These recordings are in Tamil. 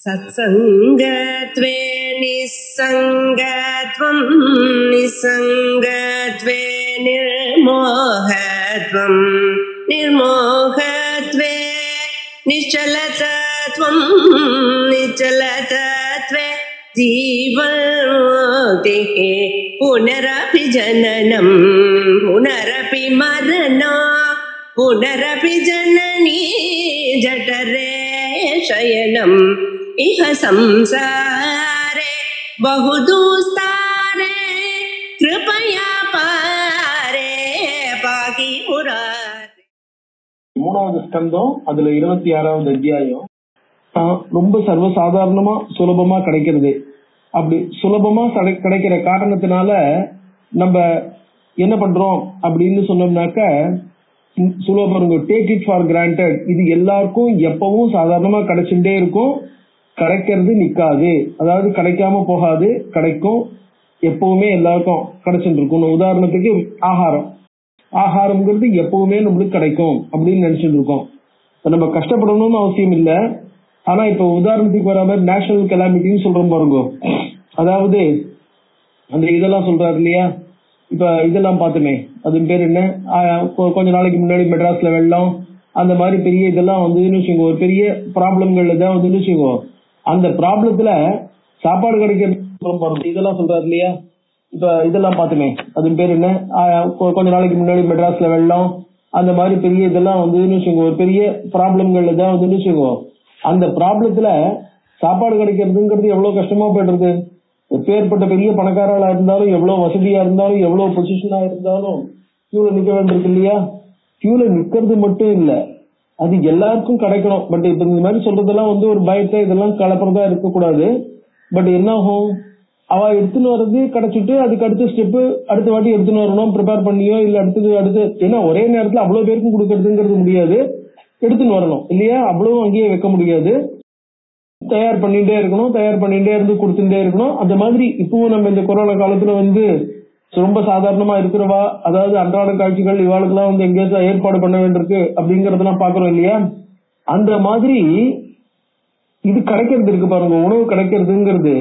सत्संगत्वे निस्संगत्वं निस्संगत्वे निर्मोहत्वं निर्मोहत्वे निश्चलतत्वं निश्चलतत्वे जीवन्मुक्तिः पुनरपि जननं पुनरपि मरणं पुनरपि जननी जठरे शयनम् इह संसारे बहुदुस्तारे कृपया पारे पाहि मुरारे. மூணாவது ஸ்கந்தம், அதுல 26வது அத்தியாயம். ரொம்ப சர்வசாதாரணமா சுலபமா கிடைக்கிறது. அப்படி சுலபமா கிடைக்கிற காரணத்தினால நம்ம என்ன பண்றோம் அப்படின்னு சொன்னோம்னாக்க, சுலபம் டேக் இட் ஃபார் கிராண்டட். இது எல்லாருக்கும் எப்பவும் சாதாரணமா கிடைச்சுட்டே இருக்கும், கிடைக்கிறது நிக்காது, அதாவது கிடைக்காம போகாது, கிடைக்கும், எப்பவுமே எல்லாருக்கும் கிடைச்சுட்டு இருக்கும். உதாரணத்துக்கு ஆகாரம்ங்கிறது எப்பவுமே நம்மளுக்கு கிடைக்கும் அப்படின்னு நினைச்சிட்டு இருக்கோம். நம்ம கஷ்டப்படணும்னு அவசியம் இல்லை. ஆனா இப்ப உதாரணத்துக்கு வர மாதிரி நேஷனல் கெலாமிட்டின்னு சொல்றோம் பாருங்க, அதாவது அந்த இதெல்லாம் சொல்றாரு இல்லையா, இப்ப இதெல்லாம் பார்த்துமே, அது பேர் என்ன, கொஞ்ச நாளைக்கு முன்னாடி மெட்ராஸ்ல வெள்ளம், அந்த மாதிரி பெரிய இதெல்லாம் வந்துன்னு வச்சுக்கோ, ஒரு பெரிய ப்ராப்ளம்கள் தான் வந்துன்னு வச்சுக்கோ. அந்த ப்ராப்ளத்துல சாப்பாடு கிடைக்கிறது இதெல்லாம் சொல்றாரு இல்லையா, இப்ப இதெல்லாம் பார்த்துமே, அது பேர் என்ன, கொஞ்ச நாளைக்கு முன்னாடி மெட்ராஸ்ல வெள்ளம், அந்த மாதிரி பெரிய இதெல்லாம் வந்துன்னு வச்சுக்கோ, ஒரு பெரிய ப்ராப்ளம்கள் தான் வந்துன்னு வச்சுக்கோ. அந்த ப்ராப்ளத்துல சாப்பாடு கிடைக்கிறதுங்கிறது எவ்வளவு கஷ்டமா போயிடுறது. எப்பேற்பட்ட பெரிய பணக்காரர்களா இருந்தாலும், எவ்வளவு வசதியா இருந்தாலும், எவ்வளவு பொசிஷனா இருந்தாலும் கியூல நிக்க வேண்டியிருக்கு இல்லையா. கியூல நிக்கிறது மட்டும் இல்ல, அது எல்லாருக்கும் கிடைக்கணும். பட் இப்ப இந்த மாதிரி சொல்றதெல்லாம் ஒரு பயத்தை இதெல்லாம் கலப்புறதா இருக்கக்கூடாது. பட் என்ன ஆகும், அவ எடுத்துன்னு வர்றது கிடைச்சிட்டு அதுக்கு அடுத்த ஸ்டெப்பு அடுத்த வாட்டி எடுத்துன்னு வரணும், ப்ரிப்பேர் பண்ணியோ இல்ல அடுத்து, ஏன்னா ஒரே நேரத்துல அவ்வளவு பேருக்கும் கொடுக்கறதுங்கிறது முடியாது, எடுத்துன்னு வரணும் இல்லையா, அவ்வளவு அங்கேயே வைக்க முடியாது, தயார் பண்ணிட்டே இருக்கணும், தயார் பண்ணிட்டே இருந்து கொடுத்துட்டே இருக்கணும். அந்த மாதிரி இப்பவும் நம்ம இந்த கொரோனா காலத்துல ரொம்ப சாதாரணமா இருக்கிறவா, அதாவது அன்றாட காட்சிகள் இவாளுக்கெல்லாம் எங்கேயாச்சும் ஏற்பாடு பண்ண வேண்டியிருக்கு அப்படிங்கறதெல்லாம் பாக்குறோம் இல்லையா. அந்த மாதிரி இது கிடைக்கிறது இருக்கு பாருங்க, உணவு கிடைக்கிறதுங்கிறது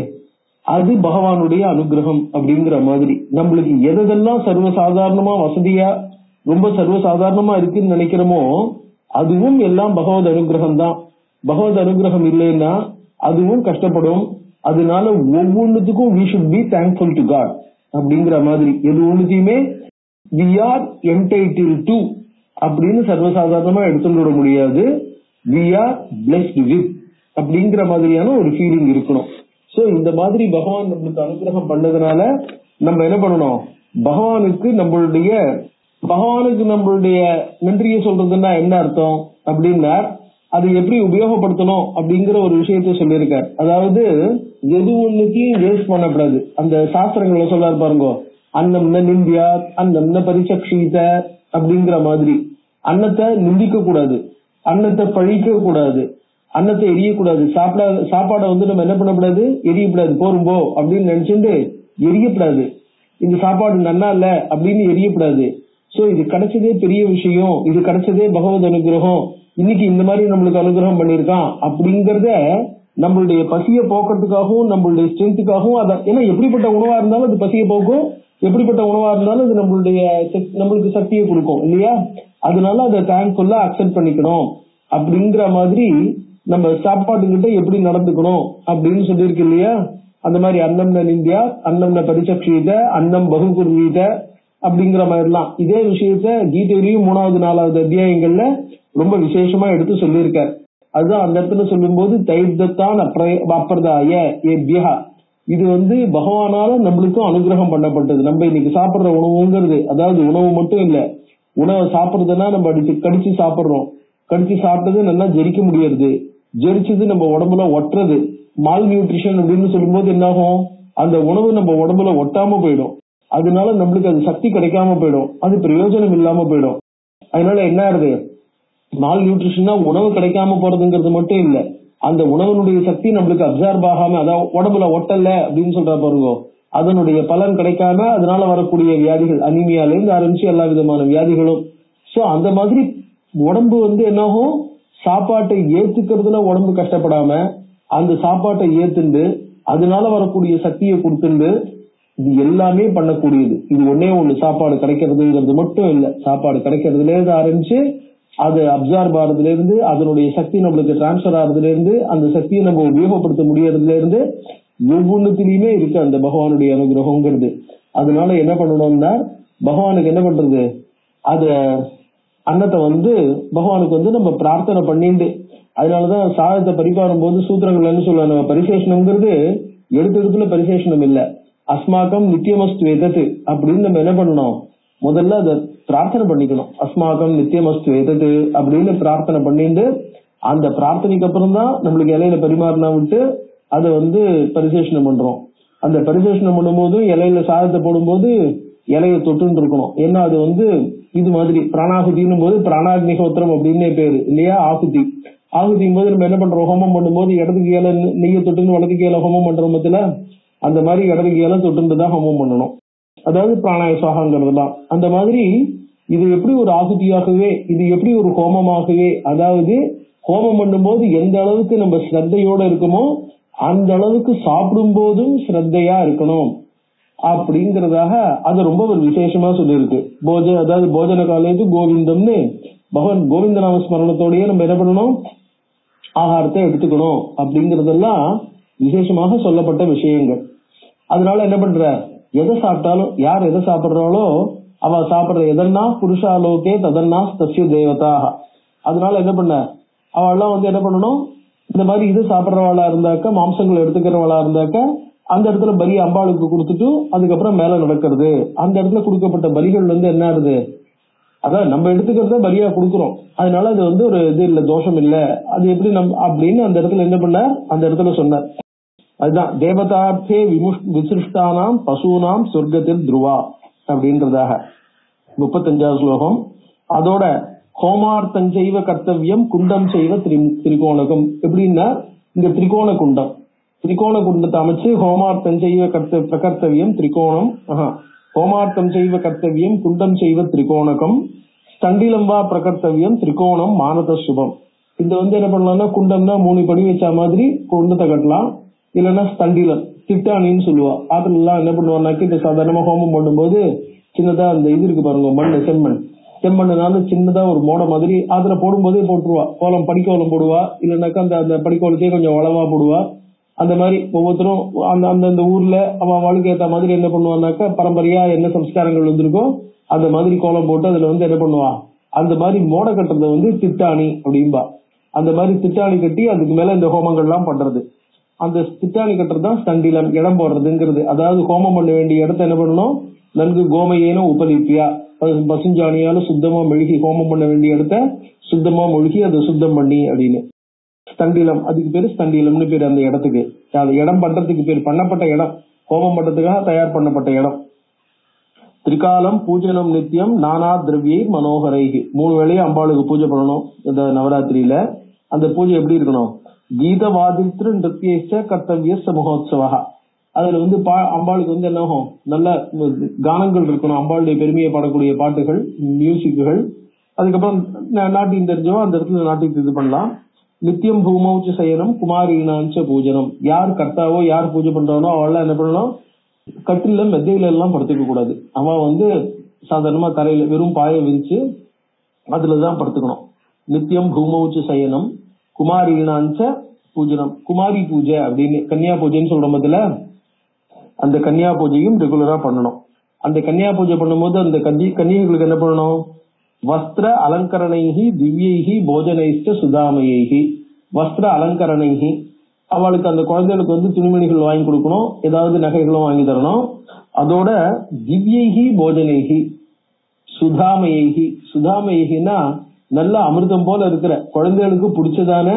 அது பகவானுடைய அனுகிரகம் அப்படிங்கிற மாதிரி. நம்மளுக்கு எதெல்லாம் சர்வசாதாரணமா வசதியா ரொம்ப சர்வசாதாரணமா இருக்குன்னு நினைக்கிறோமோ அதுவும் எல்லாம் பகவத் அனுகிரகம் தான். பகவத் அனுகிரகம் இல்லைன்னா அதுவும் கஷ்டப்படும். அதனால ஒவ்வொன்றுத்துக்கும் we should be thankful to God அப்படிங்கிற மாதிரி. எது ஒன்றுத்தையுமே we are entitled to அப்படின்னு சர்வசாதாரணமா எடுத்துட்டு விட முடியாது. we are blessed with அப்படிங்கிற மாதிரியான ஒரு ஃபீலிங் இருக்கணும். சோ இந்த மாதிரி பகவான் நம்மளுக்கு அனுகிரகம் பண்ணதுனால நம்ம என்ன பண்ணணும், பகவானுக்கு நம்மளுடைய நன்றியை சொல்றதுன்னா என்ன அர்த்தம் அப்படின்னா, அதை எப்படி உபயோகப்படுத்தணும் அப்படிங்கிற ஒரு விஷயத்த சொல்லியிருக்காரு. அதாவது எது ஒண்ணுத்தையும் வேஸ்ட் பண்ணக்கூடாது. அந்த சாஸ்திரங்களை சொல்றாரு பாருங்க, அன்னம்ன நிந்தியா அன்னம்ன பரிசக்ஷீத அப்படிங்கிற மாதிரி. அன்னத்தை நிந்திக்க கூடாது, அன்னத்தை பழிக்க கூடாது, அன்னத்தை எரியக்கூடாது. சாப்பாடை நம்ம என்ன பண்ணக்கூடாது, எரியக்கூடாது. போரும்போ அப்படின்னு நினைச்சுட்டு எரியக்கூடாது. இந்த சாப்பாடு நல்லா இல்ல அப்படின்னு எரியக்கூடாது. சோ இது கிடைச்சதே பெரிய விஷயம், இது கிடைச்சதே பகவத் அனுகிரகம், இன்னைக்கு இந்த மாதிரி நம்மளுக்கு அனுகிரகம் பண்ணிருக்கான் அப்படிங்கறத நம்மளுடைய பசியை போக்குறதுக்காகவும் நம்மளுடைய ஸ்ட்ரென்த்துக்காகவும் அத, ஏன்னா எப்படிப்பட்ட உணவா இருந்தாலும் அது பசியை போக்கும், எப்படிப்பட்ட உணவா இருந்தாலும் அது நம்மளுக்கு சக்தியை கொடுக்கும் இல்லையா. அதனால அதை தேங்க்ஃபுல்லா அக்செப்ட் பண்ணிக்கணும் அப்படிங்கிற மாதிரி நம்ம சாப்பாட்டுக்கிட்ட எப்படி நடந்துக்கணும் அப்படின்னு சொல்லியிருக்கு இல்லையா. அந்த மாதிரி அன்னம்ன நிந்தியா அன்னம்ன பரிசக்ஷீத அன்னம் பகுகுர்வீத அப்படிங்கிற மாதிரிலாம் இதே விஷயத்த கீதையிலையும் 3வது 4வது அத்தியாயங்கள்ல ரொம்ப விசேஷமா எடுத்து சொல்லியிருக்கார். அதுதான் அந்த இடத்துல சொல்லும் போது தைர்தத்தான் அப்பிரதாய ஏபியா, இது பகவானால நம்மளுக்கும் அனுகிரகம் பண்ணப்பட்டது. நம்ம இன்னைக்கு சாப்பிடுற உணவுங்கிறது, அதாவது உணவு மட்டும் இல்ல, உணவை சாப்பிடுறதுன்னா நம்ம கடிச்சு சாப்பிடுறோம், கடிச்சு சாப்பிட்டது நல்லா ஜெரிக்க முடியறது, ஜெரிச்சது நம்ம உடம்புல ஒட்டுறது, மால் நியூட்ரிஷன் அப்படின்னு சொல்லும் போது என்ன ஆகும், அந்த உணவு நம்ம உடம்புல ஒட்டாம போயிடும். அதனால நம்மளுக்கு அது சக்தி கிடைக்காம போயிடும், அது பிரயோஜனம் இல்லாம போயிடும். அதனால என்ன ஆகுது, மால் நியூட்ரிஷன்னா உணவு கிடைக்காம போறதுங்கிறது மட்டும் இல்ல, அந்த உணவனுடைய சக்தி நம்மளுக்கு அப்சார்ப் ஆகாம, அதாவது உடம்புல ஒட்டல அப்படின்னு சொல்ற பாருங்க, அதனுடைய பலன் கிடைக்காம அதனால வரக்கூடிய வியாதிகள், அனிமியால இருந்து ஆரம்பிச்சு எல்லா விதமான வியாதிகளும். சோ அந்த மாதிரி உடம்பு என்னாகும், சாப்பாட்டை ஏத்துக்கிறதுல உடம்பு கஷ்டப்படாம அந்த சாப்பாட்டை ஏத்துண்டு அதனால வரக்கூடிய சக்தியை கொடுத்துண்டு இது எல்லாமே பண்ணக்கூடியது. இது ஒன்னே ஒண்ணு, சாப்பாடு கிடைக்கிறதுங்கிறது மட்டும் இல்ல. சாப்பாடு கிடைக்கிறதுல இருந்து ஆரம்பிச்சு அது அப்சார்ப் ஆறதுல இருந்து அதனுடைய சக்தி நம்மளுக்கு டிரான்ஸ்பர் ஆறதுல இருந்து அந்த சக்தியை நம்ம உபயோகப்படுத்த முடியறதுல இருந்து ஒவ்வொன்றுத்திலயுமே இருக்கு அந்த பகவானுடைய அனுகிரகங்கிறது. அதனால என்ன பண்ணணும்னா பகவானுக்கு என்ன பண்றது, அத அன்னத்தை பகவானுக்கு நம்ம பிரார்த்தனை பண்ணிண்டு, அதனாலதான் சாதத்தை பரிபாரும் போது சூத்திரங்கள் என்ன சொல்லுவாங்க, பரிசேஷனம்ங்கிறது எடுத்துல பரிசேஷனம் இல்ல, அஸ்மாக்கம் நித்தியமஸ்து எதத்து அப்படின்னு நம்ம என்ன பண்ணணும், முதல்ல அதை பிரார்த்தனை பண்ணிக்கணும். அஸ்மாக்கம் நித்தியமஸ்து எதத்து அப்படின்னு பிரார்த்தனை பண்ணிட்டு அந்த பிரார்த்தனைக்கு அப்புறம் தான் நம்மளுக்கு இலையில பரிமாறினா விட்டு அதை பரிசேஷனம் பண்றோம். அந்த பரிசேஷனம் பண்ணும்போது இலையில சாதத்தை போடும்போது இலையை தொட்டுன்னு இருக்கணும். ஏன்னா அது இது மாதிரி பிராணாகுதினும் போது பிராணாக்னிஹோத்திரம் அப்படின்னே பேரு இல்லையா. ஆகுதியும் போது நம்ம என்ன பண்றோம், ஹோமம் பண்ணும்போது இடத்துக்கு இலை நெய்யை தொட்டுன்னு வலதுக்கு இலை ஹோமம் பண்ற மத்தியில அந்த மாதிரி இடத்துக்கு இலை தொட்டுன்னு தான் ஹோமம் பண்ணணும். அதாவது பிராணாய சுவாகங்கிறதுலாம் அந்த மாதிரி. இது எப்படி ஒரு ஆகுதியாகவே, இது எப்படி ஒரு ஹோமமாகவே, அதாவது ஹோமம் பண்ணும்போது எந்த அளவுக்கு நம்ம ஸ்ரத்தையோட இருக்குமோ அந்த அளவுக்கு சாப்பிடும் போதும் ஸ்ரத்தையா இருக்கணும் அப்படிங்கறதாக அது ரொம்ப ஒரு விசேஷமா சொல்லியிருக்கு. அதாவது போஜன காலேஜ் கோவிந்தம்னு பகவான் கோவிந்த நாம ஸ்மரணத்தோடய நம்ம என்ன பண்ணணும், ஆகாரத்தை எடுத்துக்கணும் அப்படிங்கறதெல்லாம் விசேஷமாக சொல்லப்பட்ட விஷயங்கள். அதனால என்ன பண்ற, எதை சாப்பிட்டாலும் யார் எதை சாப்பிடுறாளோ அவ சாப்பிடுற எதன்னா புருஷாலோகே ததன்னா தஸ்ய தேவதாக. அதனால என்ன பண்ண, அவெல்லாம் என்ன பண்ணணும், இந்த மாதிரி இது சாப்பிடுறவாளா இருந்தாக்க, மாம்சங்கள் எடுத்துக்கிறவளா இருந்தாக்க அந்த இடத்துல பலி அம்பாளுக்கு கொடுத்துட்டு அதுக்கப்புறம் மேல நடக்கிறது. அந்த இடத்துல கொடுக்கப்பட்ட பலிகள் என்ன ஆகுது, அதான் நம்ம எடுத்துக்கிறத பலியா கொடுக்குறோம். அதனால அது ஒரு இது இல்ல, தோஷம் இல்ல, அது எப்படி அப்படின்னு அந்த இடத்துல என்ன பண்ண, அந்த இடத்துல சொன்னார். அதுதான் தேவதார்த்தே விசிருஷ்டானாம் பசூனாம் சொர்க்கத்தில் துருவா அப்படின்றதாக 35வது ஸ்லோகம். அதோட ஹோமார்த்தம் செய்வ கர்த்தவியம் குண்டம் செய்வ திரிகோணகம். எப்படின்னா இந்த திரிகோண குண்டத்தை அமைச்சு ஹோமார்த்தம் செய்வ பிரகர்த்தவியம் திரிகோணம், ஹோமார்த்தம் செய்வ கர்த்தவியம் குண்டம் செய்வ திரிகோணகம், ஸ்தண்டிலம் வா பிரகர்த்தவியம் திரிகோணம் மானத சுபம். இந்த என்ன பண்ணலாம்னா, குண்டம்னா 3 படி வச்ச மாதிரி குண்டத்தை கட்டலாம், இல்லைன்னா ஸ்தண்டிலம் திட்டானின்னு சொல்லுவா. ஆத்துல எல்லாம் என்ன பண்ணுவான்னாக்கி இப்ப சாதாரணமா ஹோமம் பண்ணும்போது சின்னதா அந்த இது இருக்கு பாருங்க, மண் செம்மண்ணுனால சின்னதா ஒரு மோட மாதிரி அதுல போடும்போதே போட்டுருவா. படிக்கோலம் போடுவா, இல்லைன்னாக்கா அந்த படிக்கோலத்தையே கொஞ்சம் வளவா போடுவா. அந்த மாதிரி ஒவ்வொருத்தரும் அந்த ஊர்ல அவளுக்கு ஏற்ற மாதிரி என்ன பண்ணுவான்னாக்கா பரம்பரையா என்ன சம்ஸ்காரங்கள் வந்திருக்கோ அந்த மாதிரி கோலம் போட்டு அதுல என்ன பண்ணுவா, அந்த மாதிரி மோட கட்டுறத திட்டாணி அப்படின்பா. அந்த மாதிரி திட்டாணி கட்டி அதுக்கு மேல இந்த ஹோமங்கள் எல்லாம் பண்றது. அந்த திட்டாணி கட்டுறதுதான் ஸ்தண்டிலம், இடம் போடுறதுங்கிறது. அதாவது ஹோமம் பண்ண வேண்டிய இடத்த என்ன பண்ணணும், நன்கு கோமையேன உபலிப்பியா பசுஞ்சாணியால சுத்தமா மெழுகி ஹோமம் பண்ண வேண்டிய இடத்த சுத்தமா மொழுகி அதை சுத்தம் பண்ணி அப்படின்னு ஸ்தண்டிலம், அதுக்கு பேரு ஸ்தண்டிலம்னு பேரு. அந்த இடத்துக்கு அது இடம் பண்றதுக்கு பேர், பண்ணப்பட்ட இடம், ஹோமம் பண்றதுக்காக தயார் பண்ணப்பட்ட இடம். திரிகாலம் பூஜனம் நித்தியம் நானா திரவியை மனோகரைகி. 3 வேளையும் அம்பாளுக்கு பூஜை பண்ணணும் இந்த நவராத்திரியில. அந்த பூஜை எப்படி இருக்கணும், கீதவாதித்ரு நிருத்திய கர்த்தவிய மகோத்சவா. அதுல அம்பாளுக்கு என்ன ஆகும், நல்ல கானங்கள் இருக்கணும், அம்பாளுடைய பெருமையை பாடக்கூடிய பாட்டுகள், மியூசிக்குகள். அதுக்கப்புறம் நாட்டியம் தெரிஞ்சவோ அந்த இடத்துல நாட்டியத்தை இது பண்ணலாம். நித்தியம் பூமௌச்ச சயனம் குமாரீனாஞ்ச பூஜனம். யார் கர்த்தாவோ யார் பூஜை பண்றானோ அவெல்லாம் என்ன பண்ணணும், கட்டில மெத்தையில எல்லாம் படுத்துக்க கூடாது. அவன் சாதாரணமா தரையில வெறும் பாய விரிச்சு அதுலதான் படுத்துக்கணும். நித்தியம் பூமௌச்ச சயனம் குமாரீனாஞ்ச பூஜனம். குமாரி பூஜை அப்படின்னு கன்னியா பூஜைன்னு சொல்ற மத்தியில அந்த கன்னியா பூஜையும் ரெகுலரா பண்ணணும். அந்த கன்னியா பூஜை பண்ணும்போது அந்த கன்னிகளுக்கு என்ன பண்ணணும், வஸ்திர அலங்கரணைகி திவ்யைகி போஜனைஷ்ட சுதாமயைகி. வஸ்திர அலங்கரணைகி, அவளுக்கு அந்த குழந்தைகளுக்கு துணிமணிகள் வாங்கி கொடுக்கணும், ஏதாவது நகைகளும் வாங்கி தரணும். அதோட திவ்யைகி போஜனைகி சுதாமயைகி. சுதாமயைகின்னா நல்ல அமிர்தம் போல இருக்கிற குழந்தைகளுக்கு பிடிச்சதான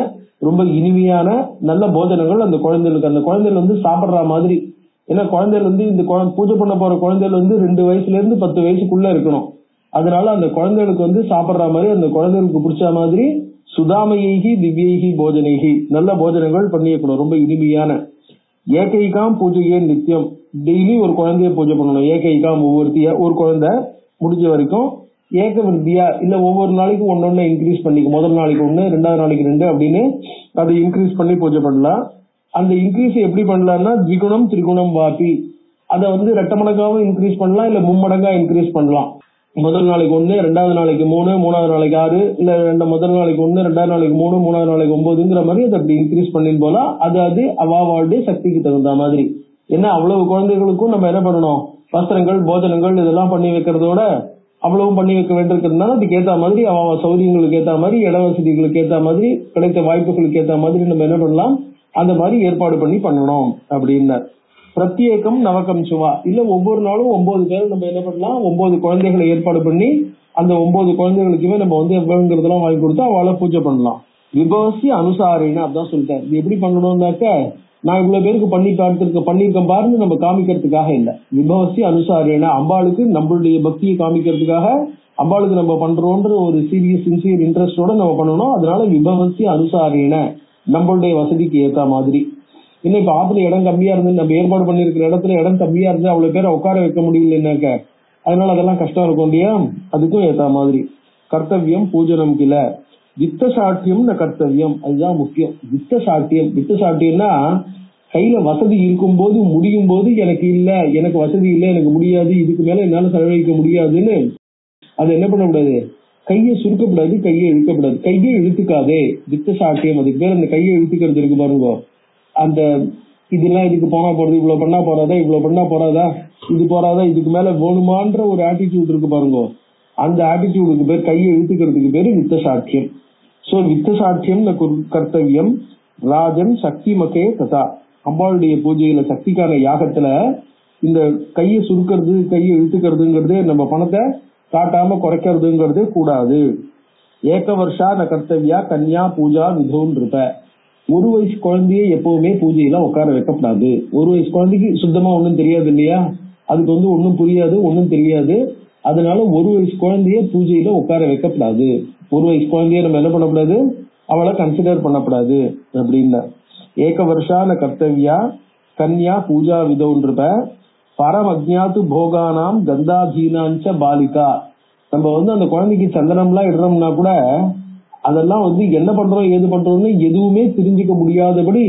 ரொம்ப இனிமையான நல்ல போஜனங்கள் அந்த குழந்தைகள் சாப்பிடுற மாதிரி. ஏன்னா குழந்தைகள் இந்த பூஜை பண்ண போற குழந்தைகள் 2 வயசுல இருந்து 10 வயசுக்குள்ள இருக்கணும். அதனால அந்த குழந்தைகளுக்கு சாப்பிடுற மாதிரி அந்த குழந்தைகளுக்கு பிடிச்ச மாதிரி சுதாமையைகி திவ்யைகி போஜனைகி நல்ல போஜனங்கள் பண்ணிக்கணும், ரொம்ப இனிமையான. ஏகைகாம் பூஜையே நித்தியம், டெய்லி ஒரு குழந்தைய பூஜை பண்ணணும். ஏகைகாம் ஒரு குழந்தை முடிஞ்ச வரைக்கும் ஏக விருத்தியா இல்ல ஒவ்வொரு நாளைக்கும் ஒன்னொன்னு இன்க்ரீஸ் பண்ணிக்கும். முதல் நாளைக்கு 1, 2வது நாளைக்கு 2 அப்படின்னு அதை இன்க்ரீஸ் பண்ணி பூஜை பண்ணலாம். அந்த இன்க்ரீஸ் எப்படி பண்ணலாம்னா திகுணம் திரிகுணம் வாபி, அதை வந்து 2 மடங்காவும் இன்க்ரீஸ் பண்ணலாம், இல்ல 3 மடங்கா இன்க்ரீஸ் பண்ணலாம். முதல் நாளைக்கு 1, 2வது நாளைக்கு 3, 3வது நாளைக்கு 6, இல்ல முதல் நாளைக்கு 1, 2வது நாளைக்கு 3, 3வது நாளைக்கு 9ங்கிற மாதிரி அதை அப்படி இன்க்ரீஸ் பண்ணின்னு போலாம். அது அவாவாளுடைய சக்திக்கு தகுந்த மாதிரி. ஏன்னா அவ்வளவு குழந்தைகளுக்கும் நம்ம என்ன பண்ணணும், வஸ்திரங்கள் போஜனங்கள் இதெல்லாம் பண்ணி வைக்கிறதோட அவ்வளவும் பண்ணி வைக்க வேண்டியிருக்கிறதுனால அதுக்கு ஏற்ற மாதிரி அவ சௌரியங்களுக்கு ஏற்ற மாதிரி, இட வசதிகளுக்கு ஏற்ற மாதிரி, கிடைத்த வாய்ப்புகளுக்கு ஏற்ற மாதிரி நம்ம என்ன பண்ணலாம், அந்த மாதிரி ஏற்பாடு பண்ணணும் அப்படின்னார். பிரத்யேகம் நவகம் சுவா, இல்ல ஒவ்வொரு நாளும் 9 பேர் நம்ம என்ன பண்ணலாம், 9 குழந்தைகளை ஏற்பாடு பண்ணி அந்த 9 குழந்தைகளுக்குமே நம்ம வந்து எவ்வளவுங்கிறதெல்லாம் வாங்கி கொடுத்தா அவளை பூஜை பண்ணலாம். விபவசி அனுசாரின்னு அதான் சொல்லிட்டேன். இது எப்படி பண்ணணும்னாக்க, நான் இவ்வளவு பேருக்கு பண்ணிருக்கேன் பாருன்னு நம்ம காமிக்கிறதுக்காக இல்ல. விபவசி அனுசாரின, அம்பாளுக்கு நம்மளுடைய பக்தியை காமிக்கிறதுக்காக, அம்பாளுக்கு நம்ம பண்றோன்ற ஒரு சீரியஸ் சின்சியர் இன்ட்ரெஸ்டோட நம்ம பண்ணணும். அதனால விபவசி அனுசாரின, நம்மளுடைய வசதிக்கு ஏற்ற மாதிரி. இன்னும் இப்ப ஆத்துல இடம் கம்மியா இருந்து, நம்ம ஏற்பாடு பண்ணிருக்கிற இடத்துல இடம் கம்மியா இருந்து அவ்வளவு பேரை உட்கார வைக்க முடியலன்னாக்க அதனால அதெல்லாம் கஷ்டம் இருக்கும் இல்லையா, அதுக்கும் ஏற்ற மாதிரி. கர்த்தவியம் பூஜனம் கில வித்த சாட்டியம் கர்த்தவியம், அதுதான் முக்கியம். வித்த சாட்டியம்னா கையில வசதி இருக்கும் போது முடியும் போது எனக்கு இல்ல, எனக்கு வசதி இல்ல, எனக்கு முடியாது, இதுக்கு மேல என்னால செலவழிக்க முடியாதுன்னு அது என்ன பண்ணக்கூடாது, கையை சுருக்கப்படாது, கையை இழுக்கப்படாது. கையை இழுத்துக்காதே, வித்த சாட்டியம் அதுக்கு பேர். அந்த கையை இழுத்துக்கிறது இருக்கு பாருங்க, அந்த இதெல்லாம் இதுக்கு போனா போறது, இவ்வளவு பண்ணா போறாதா, இவ்வளவு பண்ணா போறாதா, இது போறாதா, இதுக்கு மேல வேணுமான்ற ஒரு ஆட்டிடியூட் இருக்கு பாருங்க, அந்த ஆட்டிடியூடுக்கு பேர், கையை இழுத்துக்கிறதுக்கு பேரு வித்த சாட்சியம். சோ வித்த சாட்சியம் கர்த்தவியம். ராஜன் சக்தி மகே ததா, அம்பாளுடைய பூஜையில சக்திக்கான யாகத்துல இந்த கையை சுருக்கிறது கையை இழுத்துக்கிறதுங்கிறது, நம்ம பணத்தை காட்டாம குறைக்கிறதுங்கிறது கூடாது. ஏக வருஷா ந கர்த்தவியா கன்யா பூஜா விதோன் இருப்ப. 1 வயசு குழந்தைய எப்பவுமே பூஜையில உட்கார வைக்கப்படாது. 1 வயசு குழந்தைக்கு சுத்தமா ஒண்ணும் தெரியாது இல்லையா, அதுக்கு வந்து ஒண்ணும் புரியாது, ஒண்ணும் தெரியாது. அதனால 1 வயசு குழந்தைய பூஜையில உட்கார வைக்கப்படாது. 1 வயசு குழந்தைய நம்ம என்ன பண்ணக்கூடாது, அவளை கன்சிடர் பண்ணக்கூடாது அப்படின்னா. ஏக வருஷான கர்த்தவியா கன்யா பூஜா விதோன்றிருப்ப. பரம் அஜ்ஞாத்து போகானாம் கந்தாதீனாஞ்ச பாலிகா. நம்ம வந்து அந்த குழந்தைக்கு சந்தனம்லாம் இடுறோம்னா கூட அதெல்லாம் வந்து என்ன பண்றோம் ஏது பண்றோம்னு எதுவுமே தெரிஞ்சுக்க முடியாதபடி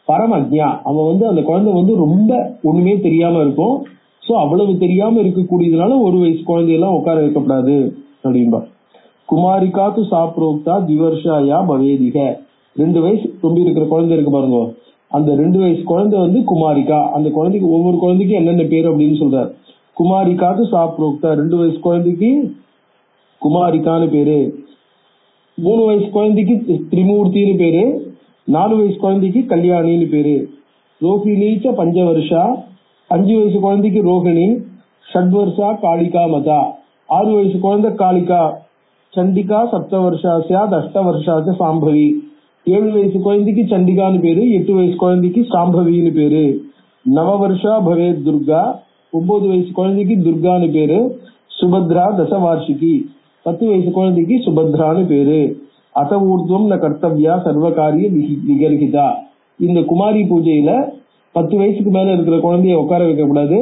பரம் அஜ்ஞா, அவன் வந்து அந்த குழந்தை வந்து ரொம்ப ஒண்ணுமே தெரியாம இருக்கும். சோ அவ்வளவு தெரியாம இருக்கக்கூடியதுனால 1 வயசு குழந்தையெல்லாம் உட்கார வைக்கப்படாது அப்படின்பா. குமாரிகாத்து சாப்ரோக்தா திவர்ஷாயா பவேதிக. 2 வயசு ரொம்ப இருக்கிற குழந்தை இருக்கு பாருங்க, அந்த 2 வயசு குழந்தை வந்து குமாரிகா. அந்த குழந்தைக்கு ஒவ்வொரு குழந்தைக்கும் என்னென்ன பேர் அப்படின்னு சொல்றாரு. குமாரிகாத்து சாப்ரோக்தா, 2 வயசு குழந்தைக்கு குமாரிகான்னு பேரு. 3 வயசு குழந்தைக்கு திரிமூர்த்தின்னு பேரு. 4 வயசு குழந்தைக்கு கல்யாணின்னு பேரு. ரோஹிணீச்ச 5 வருஷா, 5 வயசு குழந்தைக்கு ரோஹிணி. ஷட்வர்ஷா காளிகா மதா, 6 வயசு குழந்தை காளிகா. சண்டிகா 7 வருஷா சியாத் 8 வருஷாச்ச சாம்பவி. 7 வயசு குழந்தைக்கு சண்டிகான்னு பேரு, 8 வயசு குழந்தைக்கு சாம்பவின்னு பேரு. 9 வருஷா பவேத் துர்கா, 9 வயசு குழந்தைக்கு துர்கான்னு பேரு. சுபத்ரா 10 வார்ஷிகி, 10 வயசு குழந்தைக்கு சுபத்ரான்னு பேரு. அத ஊர்துவம் ந கர்த்தவியா சர்வகாரிய விகர்ஹிதா. இந்த குமாரி பூஜையில 10 வயசுக்கு மேல இருக்கிற குழந்தைய உட்கார வைக்க கூடாது.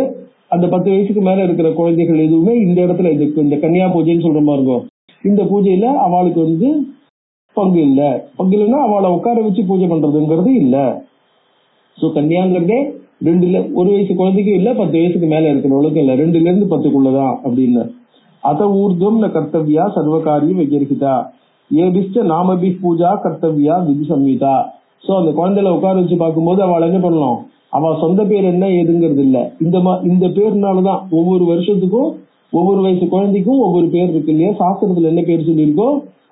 அந்த 10 வயசுக்கு மேல இருக்கிற குழந்தைகள் எதுவுமே இந்த இடத்துல இந்த கன்னியா பூஜைன்னு சொல்ற மாதிரி இருக்கும். இந்த பூஜையில அவளுக்கு வந்து பங்கு இல்ல. பங்கு இல்லைன்னா அவளை உட்கார வச்சு பூஜை பண்றதுங்கிறது இல்ல. சோ கன்னியாங்கிறதே 1 வயசு குழந்தைக்கு இல்ல, 10 வயசுக்கு மேல இருக்கிறவளுக்கும் இல்ல, 2ல இருந்து 10க்குள்ளதான் அப்படின்னு. அத ஊர்துவம் ந கர்த்தவியா சர்வகாரிய விகர்ஹிதா. ஏபிஷ்ட நாமபி பூஜா கர்த்தவியா விதி சம்ஹிதா. சோ அந்த குழந்தையில உட்கார வச்சு பார்க்கும்போது அவள் என்ன பண்ணணும், அவ சொந்த பேர் என்ன ஏதுங்கிறது இல்ல, இந்த பேர்னாலதான் ஒவ்வொரு வருஷத்துக்கும் ஒவ்வொரு வயசு குழந்தைக்கும் ஒவ்வொரு பேர் இருக்கு இல்லையா, சாஸ்திரத்துல என்ன பேர் சொல்லியிருக்கோ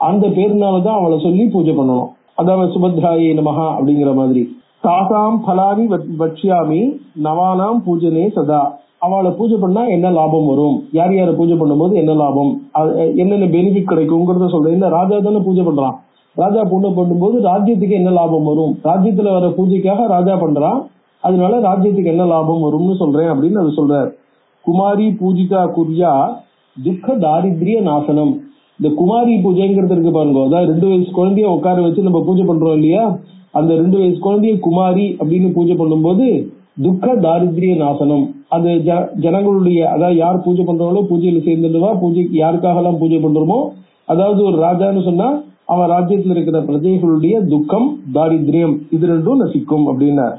அந்த பேர்னாலதான் அவளை சொல்லி பூஜை பண்ணணும். அதாவது சுபத்ராயே நமஹா அப்படிங்கிற மாதிரி. தாசாம் பலானி வட்சியாமி நவானாம் பூஜனே சதா. அவளை பூஜை பண்ணா என்ன லாபம் வரும், யார் யாரை பூஜை பண்ணும்போது என்ன லாபம், என்னென்ன பெனிஃபிட் கிடைக்கும்ங்கிறத சொல்றேன். இந்த ராஜா தானே பூஜை பண்றான், ராஜா பூஜை பண்ணும்போது ராஜ்யத்துக்கு என்ன லாபம் வரும், ராஜ்யத்துல வர பூஜைக்காக ராஜா பண்றான், அதனால ராஜ்யத்துக்கு என்ன லாபம் வரும்னு சொல்றேன் அப்படின்னு அது சொல்றாரு. குமாரி பூஜிதா குர்யா துக்க தாரித்ரிய நாசனம். இந்த குமாரி பூஜைங்கிறது இருக்கு பாருங்க, அதாவது 2 வயசு குழந்தைய உட்கார வச்சு நம்ம பூஜை பண்றோம் இல்லையா, அந்த 2 வயசு குழந்தைய குமாரி அப்படின்னு பூஜை பண்ணும்போது துக்க தாரித்ரிய நாசனம். அது ஜனங்களுடைய, அதாவது யார் பூஜை பண்றாங்களோ பூஜையில சேர்ந்துடுவா. பூஜைக்கு யாருக்காக எல்லாம் பூஜை பண்றோமோ, அதாவது ஒரு ராஜான்னு சொன்னா அவன் ராஜ்யத்தில் இருக்கிற பிரஜைகளுடைய துக்கம் தாரித்ரியம் இது ரெண்டும் நசிக்கும் அப்படின்னார்.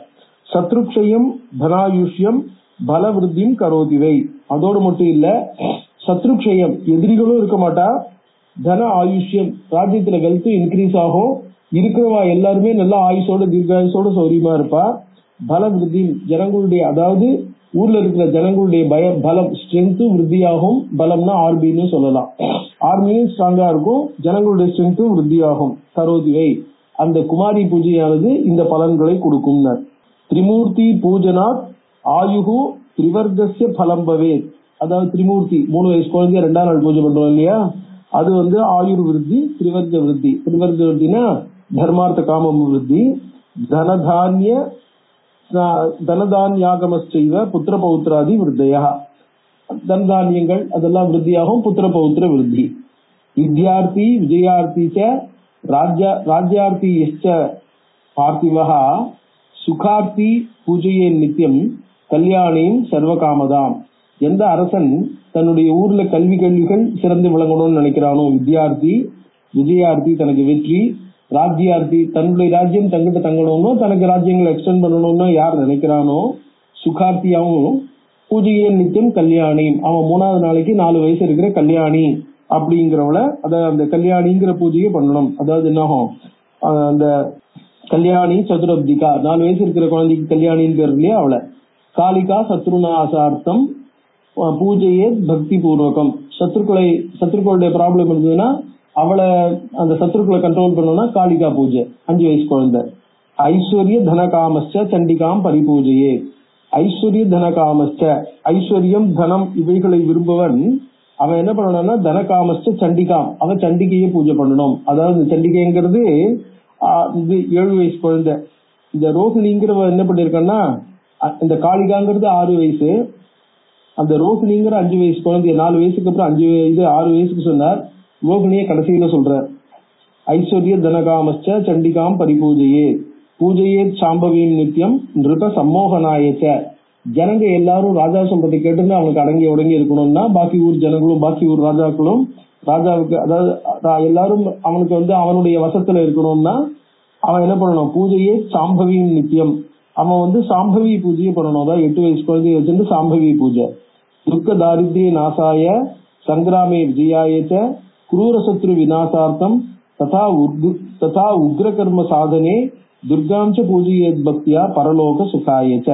சத்ருக்ஷயம் தனாயுஷ்யம் பலவிருத்தியும் கரோதிவை. அதோடு மட்டும் இல்ல, சத்ருக்ஷயம் எதிரிகளும் இருக்க மாட்டா, தன ஆயுஷ்யம் ராஜ்யத்துல வெல்த் இன்க்ரீஸ் ஆகும், இருக்கிறவா எல்லாருமே நல்ல ஆயுஷோட தீர்காயுஷோட சௌரியமா இருப்பா. பலவிருத்தி ஜனங்களுடைய, அதாவது ஊர்ல இருக்கிற ஜனங்களுடைய பலம் ஸ்ட்ரென்த் விருத்தியாகும். பலம்னா ஆர்மின்னு சொல்லலாம், ஆர்மியும் ஸ்ட்ராங்கா இருக்கும், ஜனங்களுடைய ஸ்ட்ரென்த்தும் விருத்தியாகும். கரோதிவை அந்த குமாரி பூஜையானது இந்த பலன்களை கொடுக்கும். திரிமூர்த்தி பூஜனாத் ஆயுகு திரிவர்க்கஸ்ய பலம் பவேத். அதாவது திரிமூர்த்தி 3 வயசு குழந்தைய 2ஆம் நாள் பூஜை பண்றோம் இல்லையா, அது ஆயுர் விருத்தி, திரிவர்க்க விருத்தி. திரிவர்க்க விருத்தினா தர்மார்த்த காமம் விருத்தி. தனதான்யாகமஸ்சைவ புத்திர பௌத்திராதி விருத்தையா, தனதானியங்கள் அதெல்லாம் விருத்தியாகும், புத்திர பௌத்திர விருத்தி. வித்யார்த்தி விஜயார்த்தி ச ராஜ்யார்த்தி பார்த்திவஹா சுகார்த்தி பூஜையே நித்தியம் கல்யாணியும் சர்வகாமதாம். எந்த அரசன் தன்னுடைய ஊர்ல கல்விகள் சிறந்து விளங்கணும்னு நினைக்கிறானோ, வித்யார்த்தி விஜயார்த்தி தனக்கு வெற்றி, ராஜ்யார்த்தி தன்னுடைய ராஜ்யம் தங்கிட்ட தங்கணும்னோ தனக்கு ராஜ்யங்களை எக்ஸ்டெண்ட் பண்ணணும்னு யார் நினைக்கிறானோ, சுகார்த்தியாவும் பூஜையே நித்தியம் கல்யாணியும், அவன் 3வது நாளைக்கு 4 வயசு இருக்கிற கல்யாணி அப்படிங்கிறவள அந்த கல்யாணிங்கிற பூஜையை பண்ணணும். அதாவது என்னாகும், அந்த கல்யாணி சதுரப்திகா 4 வயசு இருக்கிற குழந்தைக்கு கல்யாணின்னு பேர் இல்லையா, அவளை காளிகா சத்ருநாசார்த்தம் பூஜையே பக்தி பூர்வகம். சத்ருக்களுடைய ப்ராப்ளம் இருந்ததுன்னா அவளை அந்த சத்ருக்களை கண்ட்ரோல் பண்ணணும்னா காளிகா பூஜை 5 வயசு குழந்தை. ஐஸ்வர்ய தனகாமஸ்ச சண்டிகாம் பரிபூஜையே. ஐஸ்வர்ய தனகாமஸ்ச, ஐஸ்வர்யம் தனம் இவைகளை விரும்புவன் அவன் என்ன பண்ணணும்னா தனகாமஸ்ச சண்டிகாம், அவன் சண்டிகையை பூஜை பண்ணணும். அதாவது இந்த சண்டிகைங்கிறது இது 7 வயசு குழந்தை. இந்த ரோஹிணிங்கிறவ என்ன பண்ணிருக்கான்னா, இந்த காளிகாங்கிறது 6 வயசு, அந்த ரோஹிணிங்கிற 5 வயசு குழந்தைய 4 வயசுக்கு அப்புறம் 6 வயசுக்கு சொன்னார், ரோஹிணிய கடைசியில சொல்றார். ஐஸ்வர்ய தனகாமஸ்ச சண்டிகாம் பரிபூஜையே பூஜையே சாம்பவியும் நித்தியம் நிருப சம்மோகனாயச்ச. ஜனங்க எல்லாரும் ராஜா சொல்றதை கேட்டுன்னு அவனுக்கு அடங்கி உடங்கி இருக்கணும்னா பாக்கி ஊர் ஜனங்களும் பாக்கி ஊர் ராஜாக்களும் ராஜாவுக்கு, அதாவது எல்லாரும் அவனுக்கு அவனுடைய வசத்துல இருக்கணும்னா அவன் என்ன பண்ணணும், பூஜையே சாம்பவியும் நித்தியம், அவன் சாம்பவி பூஜையை பண்ணணும். அதாவது 8 வயசு குழந்தைய வச்சிருந்து சாம்பவி பூஜை. துக்க தாரித்ரிய நாசாய சங்கிராமே விஜயாயச்ச குரூரசத்ரு விநாசார்த்தம் ததா உக்ர கர்ம சாதனே துர்காம்ச பூஜையேத் பக்தியா பரலோக சுகாயச்ச.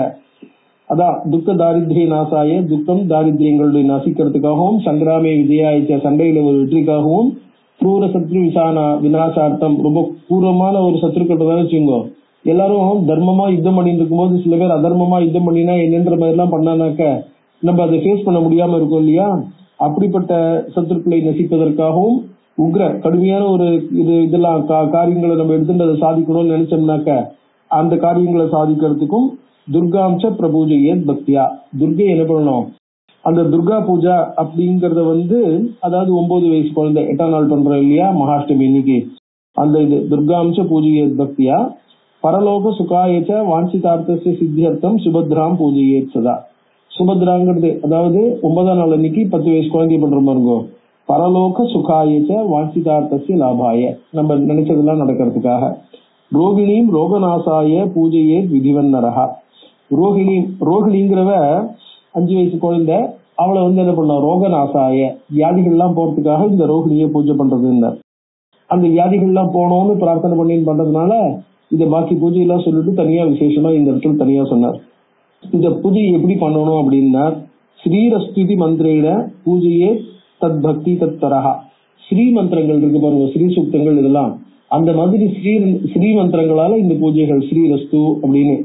அதான் துக்க தாரித்ரிய நாசாய, துக்கம் தாரித்ரியங்களுடைய நசிக்கிறதுக்காகவும், சங்கிராமே விஜயாயச்ச சண்டையில ஒரு வெற்றிக்காகவும், குரூர சத்ரு விநாசார்த்தம் ரொம்ப கூரமான ஒரு சத்ருக்கள் தான் வச்சுக்கோ. எல்லாரும் தர்மமா யுத்தம் பண்ணிட்டு இருக்கும் போது சில பேர் அதர்மமா யுத்தம் பண்ணினா என்னன்ற மாதிரி எல்லாம் பண்ணானாக்க நம்ம அதை ஃபேஸ் பண்ண முடியாம இருக்கும் இல்லையா. அப்படிப்பட்ட சத்துருக்களை நசிப்பதற்காகவும் உக்ர கடுமையான ஒரு இதெல்லாம் காரியங்களை நம்ம எடுத்துட்டு அதை சாதிக்கணும்னு நினைச்சோம்னாக்க அந்த காரியங்களை சாதிக்கிறதுக்கும் துர்காம்ச பிரபூஜையே பக்தியா, துர்கை என்ன பண்ணணும், அந்த துர்கா பூஜா அப்படிங்கறத அதாவது 9 வயசு குழந்தை 8ஆம் நாள் பண்றோம் இல்லையா மகாஷ்டமி இன்னைக்கு, அந்த இது துர்காம்ச பூஜையே பக்தியா பரலோக சுகாயச்ச வாஞ்சிதார்த்த சித்தியர்த்தம் சுபத்ராம் பூஜையே சதா. சுபத்ராங்கிறது அதாவது 9ஆம் நாள் அன்னைக்கு 10 வயசு குழந்தை பண்ற மாதிரி பரலோக சுகாயச்ச வாஞ்சிதார்த்த லாபாய, நம்ம நினைச்சதெல்லாம் நடக்கிறதுக்காக. ரோகிணியும் ரோகநாசாய பூஜையே விதிவன்னரகா. ரோகிணிங்கிறவ 5 வயசு குழந்தை, அவளை என்ன பண்ண ரோகநாசாய வியாதிகள் எல்லாம் போறதுக்காக இந்த ரோகிணியை பூஜை பண்றது. அந்த வியாதிகள் எல்லாம் போனோம்னு பிரார்த்தனை பண்ணி பண்றதுனால இந்த பாக்கி பூஜையெல்லாம் சொல்லிட்டு தனியா விசேஷமா இந்த இடத்துல தனியா சொன்னார். இந்த பூஜை எப்படி பண்ணணும் அப்படின்னா, ஸ்ரீரஸ்துதி மந்திரேன பூஜையே தத் பக்தி தத் தரஹா. ஸ்ரீ மந்திரங்கள் இருக்கு பாருங்க, ஸ்ரீ சூக்தங்கள், இதெல்லாம் அந்த மாதிரி ஸ்ரீ மந்திரங்களால இந்த பூஜைகள் ஸ்ரீரஸ்து அப்படின்னு.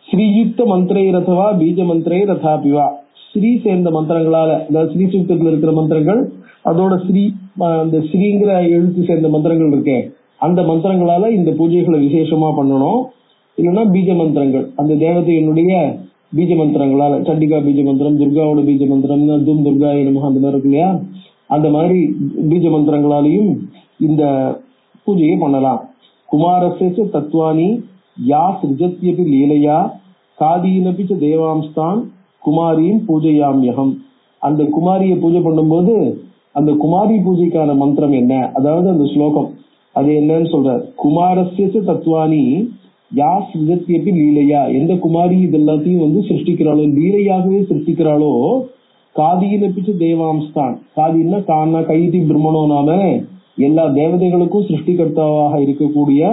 ஸ்ரீயுக்த மந்திரை ரதவா பீஜ மந்திரை ரதாபிவா. ஸ்ரீ சேர்ந்த மந்திரங்களால, அதாவது ஸ்ரீ சூக்தத்துல இருக்கிற மந்திரங்கள் அதோட அந்த ஸ்ரீங்கிற எழுத்து சேர்ந்த மந்திரங்கள் இருக்கே, அந்த மந்திரங்களால இந்த பூஜைகளை விசேஷமா பண்ணணும். இல்லைன்னா பீஜ மந்திரங்கள், அந்த தேவதையினுடைய பீஜ மந்திரங்களால, சண்டிகா பீஜ மந்திரம், துர்காவோட பீஜ மந்திரம், தும் துர்கா நமஹ அந்த மாதிரி இருக்கு இல்லையா, அந்த மாதிரி பீஜ மந்திரங்களாலையும் இந்த பூஜையை பண்ணலாம். குமாரஸ்ய தத்வானி யா சிருஜத்யபி லீலையா காதீனபி ச தேவாம்ஸ்தான் குமாரியும் பூஜையாம்யகம். அந்த குமாரியை பூஜை பண்ணும்போது அந்த குமாரி பூஜைக்கான மந்திரம் என்ன, அதாவது அந்த ஸ்லோகம், அது என்னன்னு சொல்றார். குமாரஸ்ய தத்துவானி யா சிருஜத்யபி லீலையா, எந்த குமாரி இதெல்லாத்தையும் வந்து சிருஷ்டிக்கிறாளோ, லீலையாகவே சிருஷ்டிக்கிறாளோ, காதியினப்பிச்சு தேவாம்ஸ்தான், காதின்னா கானா கைதி பிரம்மணோ நாம, எல்லா தேவதைகளுக்கும் சிருஷ்டிகர்த்தாவாக இருக்கக்கூடிய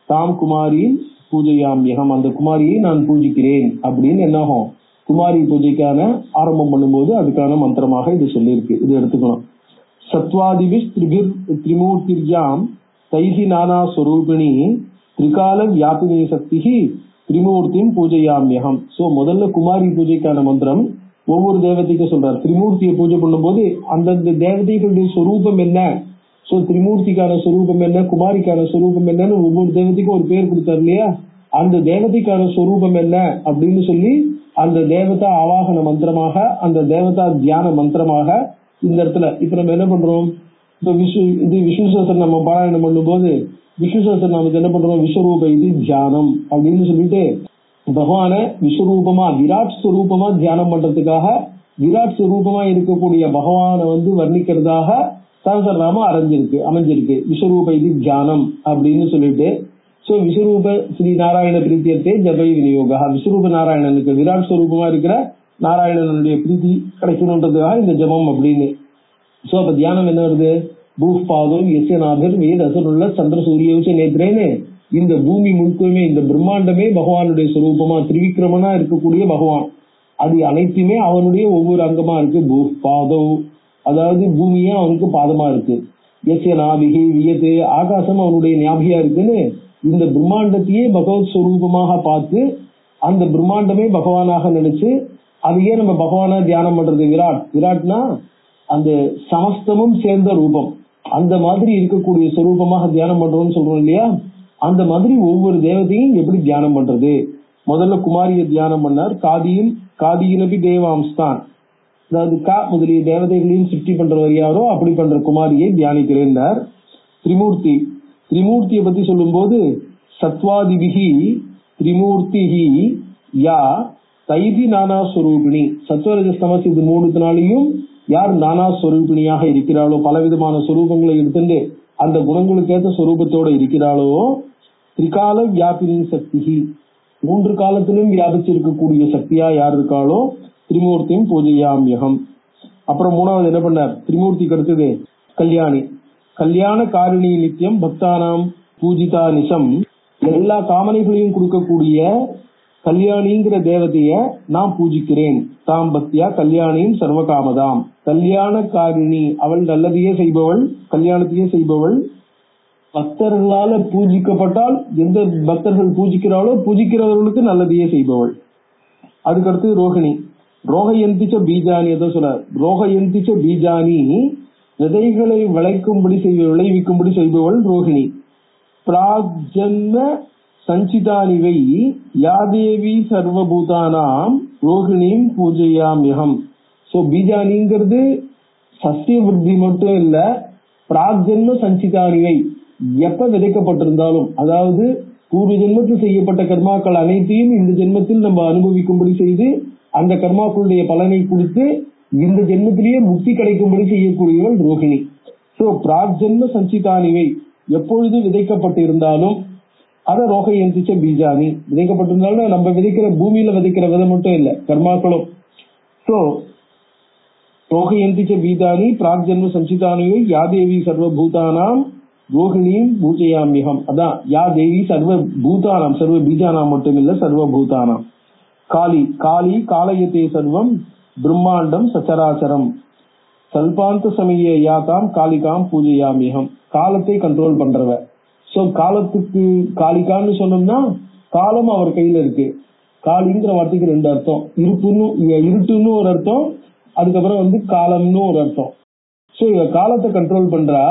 தாம் குமாரி பூஜையாமியகம், அந்த குமாரியை நான் பூஜிக்கிறேன் அப்படின்னு என்னாகும், குமாரி பூஜைக்கான ஆரம்பம் பண்ணும்போது அதுக்கான மந்திரமாக இது சொல்லியிருக்கு. இது எடுத்துக்கணும். சத்வாதிபிஸ் திரிமூர்த்திர்யாம் தைஹி நானா ஸ்வரூபிணி திரிகால வியாபினி சக்தி திரிமூர்த்தியும் பூஜையாமியகம். சோ முதல்ல குமாரி பூஜைக்கான மந்திரம் ஒவ்வொரு தேவதைக்கும் சொல்றார். திரிமூர்த்தியை பூஜை பண்ணும்போது அந்தந்த தேவதைகளுடைய சொரூபம் என்ன, சோ திரிமூர்த்திக்கான சொரூபம் என்ன, குமாரிக்கான சொரூபம் என்னன்னு ஒவ்வொரு தேவதைக்கும் ஒரு பேர் கொடுத்தார் இல்லையா, அந்த தேவதைக்கான சொரூபம் என்ன அப்படின்னு சொல்லி அந்த தேவதா ஆவாகன மந்திரமாக, அந்த தேவதா தியான மந்திரமாக இந்த இடத்துல இப்ப நம்ம என்ன பண்றோம், இப்ப விஷ்ணு சஹஸ்ர நம்ம பாராயணம் பண்ணும்போது விஷ்ணு சஹஸ்ர நாமத்தை என்ன பண்றோம், விஸ்வரூப இது தியானம் அப்படின்னு சொல்லிட்டு பகவான விஸ்வரூபமா விராட் ஸ்வரூபமா தியானம் பண்றதுக்காக விராட் ஸ்வரூபமா இருக்கக்கூடிய பகவானை வந்து வர்ணிக்கிறதாக சஹஸ்ரநாமம் அமைஞ்சிருக்கு. விஸ்வரூப இது தியானம் அப்படின்னு சொல்லிட்டு, சோ விஸ்வரூப ஸ்ரீ நாராயண பிரீத்தியத்தை ஜபை விநியோகா, விஸ்வரூப நாராயணனுக்கு விராட் ஸ்வரூபமா இருக்கிற நாராயணனுடைய பிரீத்தி கிடைக்கணுன்றதுக்காக இந்த ஜபம் அப்படின்னு. சோ அப்ப தியானம் என்ன வருது, பூபாதம் யசநாதர் வேத அசுருள்ள சந்திர சூரிய நேத்திரேன்னு இந்த பூமி முழுக்கமே இந்த பிரம்மாண்டமே பகவானுடைய சொரூபமா திரிவிக்ரமனா இருக்கக்கூடிய பகவான், அது அனைத்துமே அவனுடைய ஒவ்வொரு அங்கமா இருக்கு. பூபாதம் அதாவது பூமியே அவனுக்கு பாதமா இருக்கு. எஸ்ய நாபிகி வியது ஆகாசம் அவனுடைய ஞாபிகா இருக்குன்னு இந்த பிரம்மாண்டத்தையே பகவத் ஸ்வரூபமாக பார்த்து அந்த பிரம்மாண்டமே பகவானாக நினைச்சு அதையே நம்ம பகவானா தியானம் பண்றது. விராட்னா அந்த சமஸ்தமும் சேர்ந்த ரூபம், அந்த மாதிரி இருக்கக்கூடிய சொரூபமாக தியானம் பண்றோம்னு சொல்றோம் இல்லையா, அந்த மாதிரி ஒவ்வொரு தேவதையும் எப்படி தியானம் பண்றது. முதல்ல குமாரிய தியானம் பண்ணார். காதியினபி தேவாம்ஸ்தான், அதாவது கா முதலிய தேவதைகளையும் சிருஷ்டி பண்றவர் யாரோ அப்படி பண்ற குமாரியை தியானிக்கிறேன். திரிமூர்த்தியை பத்தி சொல்லும் போது சத்வாதிபிகி திரிமூர்த்திஹி யா தைதி நானா ஸ்வரூபிணி, சத்வரஜஸ்தமஸ் இது மூணுத்தினாலையும் யார் நானா ஸ்வரூபிணியாக இருக்கிறாளோ, பலவிதமான ஸ்வரூபங்களை எடுத்துட்டு அந்த குணங்களுக்கு ஏற்ற ஸ்வரூபத்தோட இருக்கிறாளோ, திரிகால வியாபினி சக்தி, மூன்று காலத்திலும் வியாபிச்சிருக்கக்கூடிய சக்தியா யார் இருக்காளோ திரிமூர்த்தியும் பூஜையாமியகம். அப்புறம் மூணாவது என்ன பண்ணார், திரிமூர்த்திக்கு அடுத்தது கல்யாணி, கல்யாண காரிணி நித்தியம் பக்தானாம் பூஜிதா நிசம், எல்லா காமனைகளையும் கொடுக்கக்கூடிய கல்யாணிங்கிற தேவதைய நான் பூஜிக்கிறேன். தாம் பக்தியா கல்யாணியும் சர்வகாமதாம், கல்யாண காரிணி அவள் நல்லதையே செய்பவள், கல்யாணத்தையே செய்பவள், பக்தர்களால பூஜிக்கப்பட்டால் எந்த பக்தர்கள் பூஜிக்கிறாளோ பூஜிக்கிறவர்களுக்கு நல்லதையே செய்பவள். அதுக்கடுத்து ரோஹிணி, ரோகயந்திச்ச பீஜானி, எதை சொல்ற, ரோகயந்திச்ச பீஜானி விதைகளை விளைவிக்கும்படி செய்பவள் ரோஹிணி. பிராஜன்ம சஞ்சிதானிவை யாதேவி சர்வபூதானாம் ரோஹிணியும் பூஜையாமியகம். சோ பீஜானிங்கிறது சசிய விருத்தி மட்டும் இல்ல, பிராஜன்ம சஞ்சிதானிவை எப்ப விதைக்கப்பட்டிருந்தாலும், அதாவது பூர்வ ஜென்மத்தில் செய்யப்பட்ட கர்மாக்கள் அனைத்தையும் இந்த ஜென்மத்தில் நம்ம அனுபவிக்கும்படி செய்து அந்த கர்மாக்களுடைய பலனை கொடுத்து இந்த ஜென்மத்திலேயே முக்தி கிடைக்கும்படி செய்யக்கூடியவள் ரோஹிணி. சோ பிராஜன்ம சஞ்சிதானிவை எப்பொழுது விதைக்கப்பட்டு இருந்தாலும் அத ரோகயந்திச்ச பீஜானி, விதைக்கப்பட்டிருந்தாலும் நம்ம விதைக்கிற பூமியில விதைக்கிற விதை மட்டும் இல்ல கர்மாக்களும். சோ ரோகயந்திச்ச பீஜானி பிராஜன்ம சஞ்சிதானிவை யாதேவி சர்வபூதானாம் ரோஹிணியும் பூஜையாமியகம். அதான் யாதேவி சர்வபூதானாம், சர்வ பீஜானாம் மட்டும் இல்ல சர்வபூதானாம். காளி, காலயத்தே சர்வம் பிரம்மாண்டம் சச்சராச்சரம் சல்பாந்த சமய யாதாம் காளிகாம் பூஜையாமியகம், காலத்தை கண்ட்ரோல் பண்றவ. சோ காலத்துக்கு காளிகான்னு சொன்னோம்னா காலம் அவர் கையில இருக்கு. காளிங்கிற வார்த்தைக்கு ரெண்டு அர்த்தம், இருட்டுன்னு ஒரு அர்த்தம், அதுக்கப்புறம் காலம்னு ஒரு அர்த்தம். சோ இவ காலத்தை கண்ட்ரோல் பண்றா.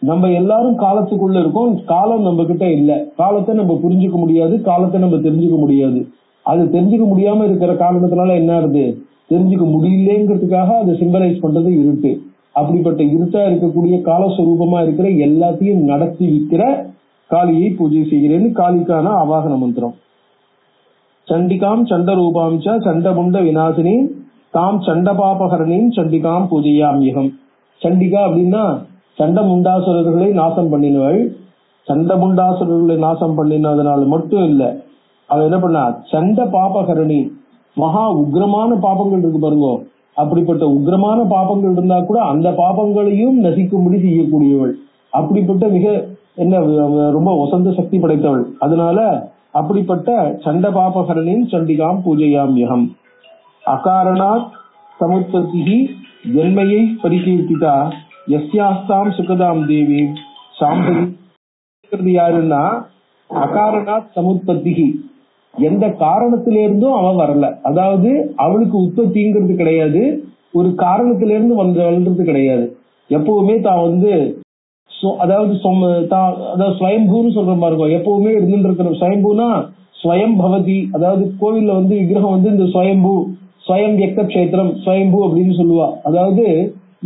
நம்ம எல்லாரும் காலத்துக்குள்ள இருக்கோம், காலம் நம்ம கிட்ட இல்ல, காலத்தை நம்ம புரிஞ்சுக்க முடியாது, காலத்தை நம்ம தெரிஞ்சுக்க முடியாது. அது தெரிஞ்சுக்க முடியாம இருக்கிற காரணத்தினால என்ன ஆகுது, தெரிஞ்சுக்க முடியலங்கிறதுக்காக அதை சிம்பலைஸ் பண்றது இருட்டு. அப்படிப்பட்ட இருட்டா இருக்கக்கூடிய காலஸ்வரூபமா இருக்கிற எல்லாத்தையும் நடத்தி விற்கிற காளியை பூஜை செய்கிறேன்னு காளிக்கான ஆவாகன மந்திரம். சண்டிகாம் சண்ட ரூபாம்ச சண்டமுண்ட விநாசினி தாம் சண்டபாபகரணியும் சண்டிகாம் பூஜையாமியகம். சண்டிகா அப்படின்னா சண்ட முண்டாசுரர்களை நாசம் பண்ணினவள், சண்டமுண்டாசுரர்களை நாசம் பண்ணினதுனால மட்டும் இல்ல, அவன் என்ன பண்ணா, சண்ட பாபகரணி, மகா உக்ரமான பாபங்கள் இருக்கு பாருங்க, அப்படிப்பட்ட உக்ரமான பாபங்கள் இருந்தா கூட அந்த பாபங்களையும் நசிக்கும்படி செய்யக்கூடியவள். அப்படிப்பட்ட மிக என்ன ரொம்ப வசந்த சக்தி படைத்தவள். அதனால அப்படிப்பட்ட சண்ட பாபகரணின் சண்டிகாம் பூஜையாம்யகம். அகாரணாத் சமுத்பத்திஹி ஜென்மையை பரிகீர்த்திதா யஸ்யாஸ்தாம் சுகதாம் தேவி சாம்பவி. யாருன்னா அகாரணாத் சமுத்பத்திஹி, எந்த காரணத்திலிருந்தும் அவன் வரல. அதாவது அவளுக்கு உற்பத்திங்கிறது கிடையாது, ஒரு காரணத்திலிருந்து வந்தது கிடையாது. எப்பவுமே தான் வந்து அதாவது ஸ்வயம்பூன்னு சொல்ற மாதிரி இருக்கும். எப்பவுமே இருந்துட்டு இருக்கிற ஸ்வயம்பூனா ஸ்வயம் பவதி. அதாவது கோவில்ல வந்து விக்கிரகம் வந்து இந்த ஸ்வயம்பூ, ஸ்வயம் வியக்த கஷேத்திரம், ஸ்வயம்பூ அப்படின்னு சொல்லுவா. அதாவது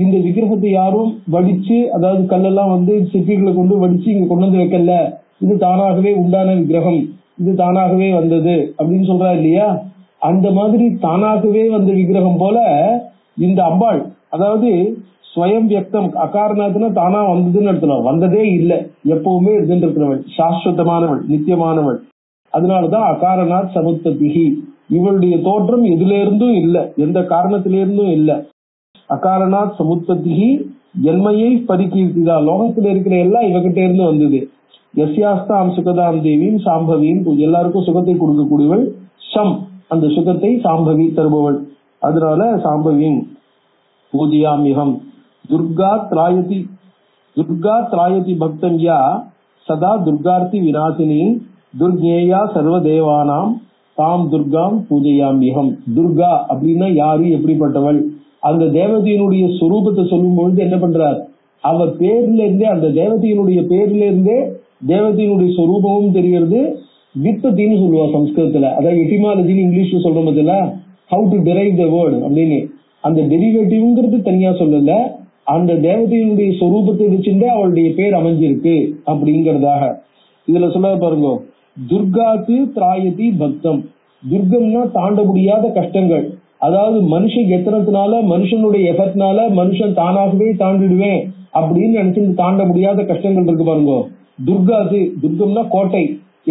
இந்த விக்கிரகத்தை யாரும் வடிச்சு, அதாவது கல்லெல்லாம் வந்து சிற்பிகளை கொண்டு வடிச்சு இங்க கொண்டு வந்து வைக்கல, இது தானாகவே உண்டான விக்கிரகம், இது தானாகவே வந்தது அப்படின்னு சொல்றா இல்லையா. அந்த மாதிரி தானாகவே வந்த விக்கிரகம் போல இந்த அம்பாள், அதாவது ஸ்வயம் வியக்தம், அகாரணத்துனா தானா வந்ததுன்னு எடுத்துனோம், வந்ததே இல்லை, எப்பவுமே இருந்துட்டு இருக்கிறவள், சாஸ்வதமானவள், நித்தியமானவள். அதனாலதான் அகாரணாத் சமுத்பத்திஹி, இவளுடைய தோற்றம் எதுல இருந்தும் இல்லை, எந்த காரணத்திலிருந்தும் இல்லை. அகாரணாத் சமுத்பத்திஹி ஜென்மையை பரிகீர்த்திதா, லோகத்துல இருக்கிற எல்லாம் இவகிட்ட இருந்து வந்தது. யஸ்யாஸ்தாம் சுகதாம் தேவியும் சாம்பவியும், எல்லாருக்கும் சுகத்தை கொடுக்கக்கூடியவள். சம், அந்த சுகத்தை சாம்பவி தருபவள். அதனால சாம்பவியும் பூஜையாமிகம். துர்கா திராயதி பக்தம் யா சதா துர்கார்த்தி விநாசினி துர்கேயா சர்வதேவானாம் தாம் துர்காம் பூஜையாமிகம். துர்கா அப்படின்னா யாரு, எப்படிப்பட்டவள், அந்த தேவதையினுடைய சொரூபத்தை சொல்லும் பொழுது என்ன பண்றார், அவ பேர்ல இருந்தே, அந்த தேவதையினுடைய பேர்ல இருந்தே தேவதையினுடைய சொரூபமும் தெரிகிறது. விற்பத்தின்னு சொல்லுவா சம்ஸ்கிருதத்துல, அதாவது எட்டிமாலஜின்னு இங்கிலீஷ்ல சொல்றோம் பதில, how to derive the word அப்படின்னு. அந்த டெரிவேட்டிவ்ங்கிறது தனியா சொல்லல, அந்த தேவதையினுடைய சொரூபத்தை வச்சுட்டு அவளுடைய பேர் அமைஞ்சிருக்கு அப்படிங்கறதாக இதுல சொல்ல பாருங்க. துர்காத்து திராயதி பக்தம், துர்கம்னா தாண்ட முடியாத கஷ்டங்கள், அதாவது மனுஷன் எத்தனத்தினால, மனுஷனுடைய எஃபர்ட்னால மனுஷன் தானாகவே தாண்டிடுவேன் அப்படின்னு நினைச்சு தாண்ட முடியாத கஷ்டங்கள் இருக்கு பாருங்க. துர்காத்து, துர்கம்னா கோட்டை,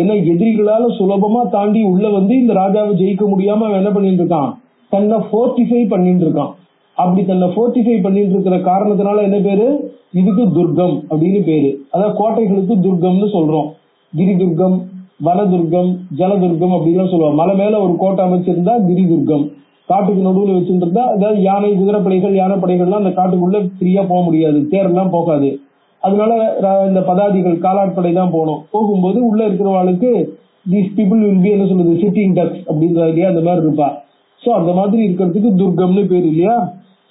ஏன்னா எதிரிகளால சுலபமா தாண்டி உள்ள வந்து இந்த ராஜாவை ஜெயிக்க முடியாம அவன் என்ன பண்ணிட்டு இருக்கான், தன்னை போர்ட்டிஃபை பண்ணிட்டு இருக்கான். அப்படி தன்னை போர்ட்டிஃபை பண்ணிட்டு இருக்கிற காரணத்தினால என்ன பேரு, இதுக்கு துர்கம் அப்படின்னு பேரு. அதாவது கோட்டைகளுக்கு துர்கம்னு சொல்றோம். கிரி துர்கம், வன துர்கம், ஜல துர்கம் அப்படின்லாம் சொல்லுவாங்க. மலை மேல ஒரு கோட்டை அமைச்சிருந்தா கிரி துர்கம், காட்டுக்கு நடுவுல வச்சுருந்தா, அதாவது யானை குதிரைப்படைகள் யானைப்படைகள்லாம் அந்த காட்டுக்குள்ள ஃப்ரீயா போக முடியாது, தேரெல்லாம் போகாது. அதனால இந்த பதாதிகள் காலாட்படை தான் போனோம். போகும்போது உள்ள இருக்கிறவங்களுக்கு தீஸ் பீப்புள் வில் பி என்ன சொல்றது, சிட்டிங் டக்ஸ் அப்படின்ற இல்லையா, அந்த மாதிரி இருப்பா. சோ அந்த மாதிரி இருக்கிறதுக்கு துர்கம்னு பேர் இல்லையா.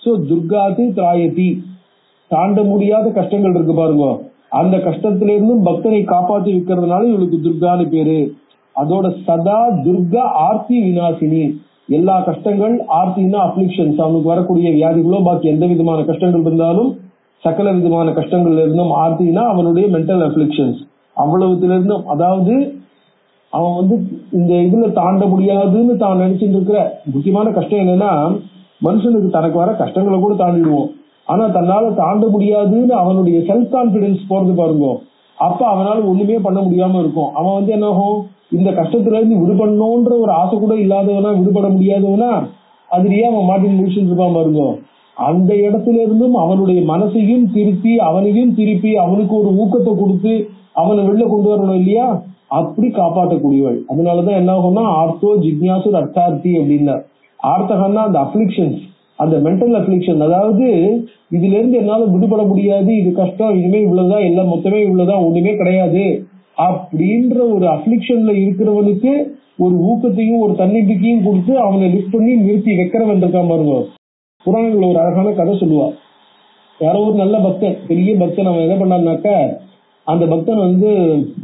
சோ துர்காதி திராயதி, தாண்ட முடியாத கஷ்டங்கள் இருக்கு பாருங்க, அந்த கஷ்டத்தில இருந்தும் பக்தனை காப்பாற்றி வைக்கிறதுனால இவளுக்கு துர்கான்னு பேரு. அதோட சதா துர்கா ஆர்த்தி விநாசினி, எல்லா கஷ்டங்கள், ஆர்த்தினா அப்ளிக்ஷன்ஸ், அவனுக்கு வரக்கூடிய வியாதிகளோ பாக்கி எந்த விதமான கஷ்டங்கள் இருந்தாலும் சகல விதமான கஷ்டங்கள்ல இருந்தும், ஆர்த்தினா அவனுடைய மென்டல் அப்ளிக்ஷன்ஸ் அவ்வளவுல இருந்தும், அதாவது அவன் வந்து இந்த இதுல தாண்ட முடியாதுன்னு தான் நினைச்சிட்டு இருக்கிற முக்கியமான கஷ்டம் என்னன்னா, மனுஷனுக்கு தனக்கு வர கஷ்டங்களை கூட தாண்டிடுவோம், ஆனா தன்னால தாண்ட முடியாதுன்னு அவனுடைய செல்ஃப் கான்பிடன்ஸ் போறது பாருங்க, அப்ப அவனால ஒண்ணுமே பண்ண முடியாம இருக்கும். அவன் வந்து என்ன ஆகும், இந்த கஷ்டத்துல இருந்து விடுபடணும்ன்ற ஒரு ஆசை கூட இல்லாதவனா, விடுபட முடியாதவனா, அதுலயே அவன் மாட்டின் முடிச்சுட்டு இருப்பான் பாருங்க. அந்த இடத்துல இருந்தும் அவனுடைய மனசையும் திருப்பி அவனையும் திருப்பி அவனுக்கு ஒரு ஊக்கத்தை கொடுத்து அவனை வெளில கொண்டு வரணும் இல்லையா, அப்படி காப்பாற்றக்கூடியவள். அதனாலதான் என்ன ஆகும்னா, ஆர்த்தோ ஜிக்ஞாசு அர்த்தார்த்தி அப்படின்னா, ஆர்த்தகன்னா அந்த அப்ளிக்ஷன்ஸ், அந்த மென்டல் அப்ளிக்ஷன், அதாவது இதுல இருந்து என்னால விடுபட முடியாது, இது கஷ்டம், இனிமே இவ்வளவுதான், எல்லாம் மொத்தமே இவ்வளவுதான், ஒண்ணுமே கிடையாது அப்படின்ற ஒரு அப்ளிக்ஷன்ல இருக்கிறவனுக்கு ஒரு ஊக்கத்தையும் ஒரு தன்னம்பிக்கையும் கொடுத்து அவனை லிஃப்ட் பண்ணி நிறுத்தி வைக்கிறவன் இருக்கான் பாருங்க. புராணங்கள்ல ஒரு அழகான கதை சொல்லுவா. யாரோ ஒரு நல்ல பக்தன், பெரிய பக்தன், அவன் என்ன பண்ணான்னாக்க, அந்த பக்தன் வந்து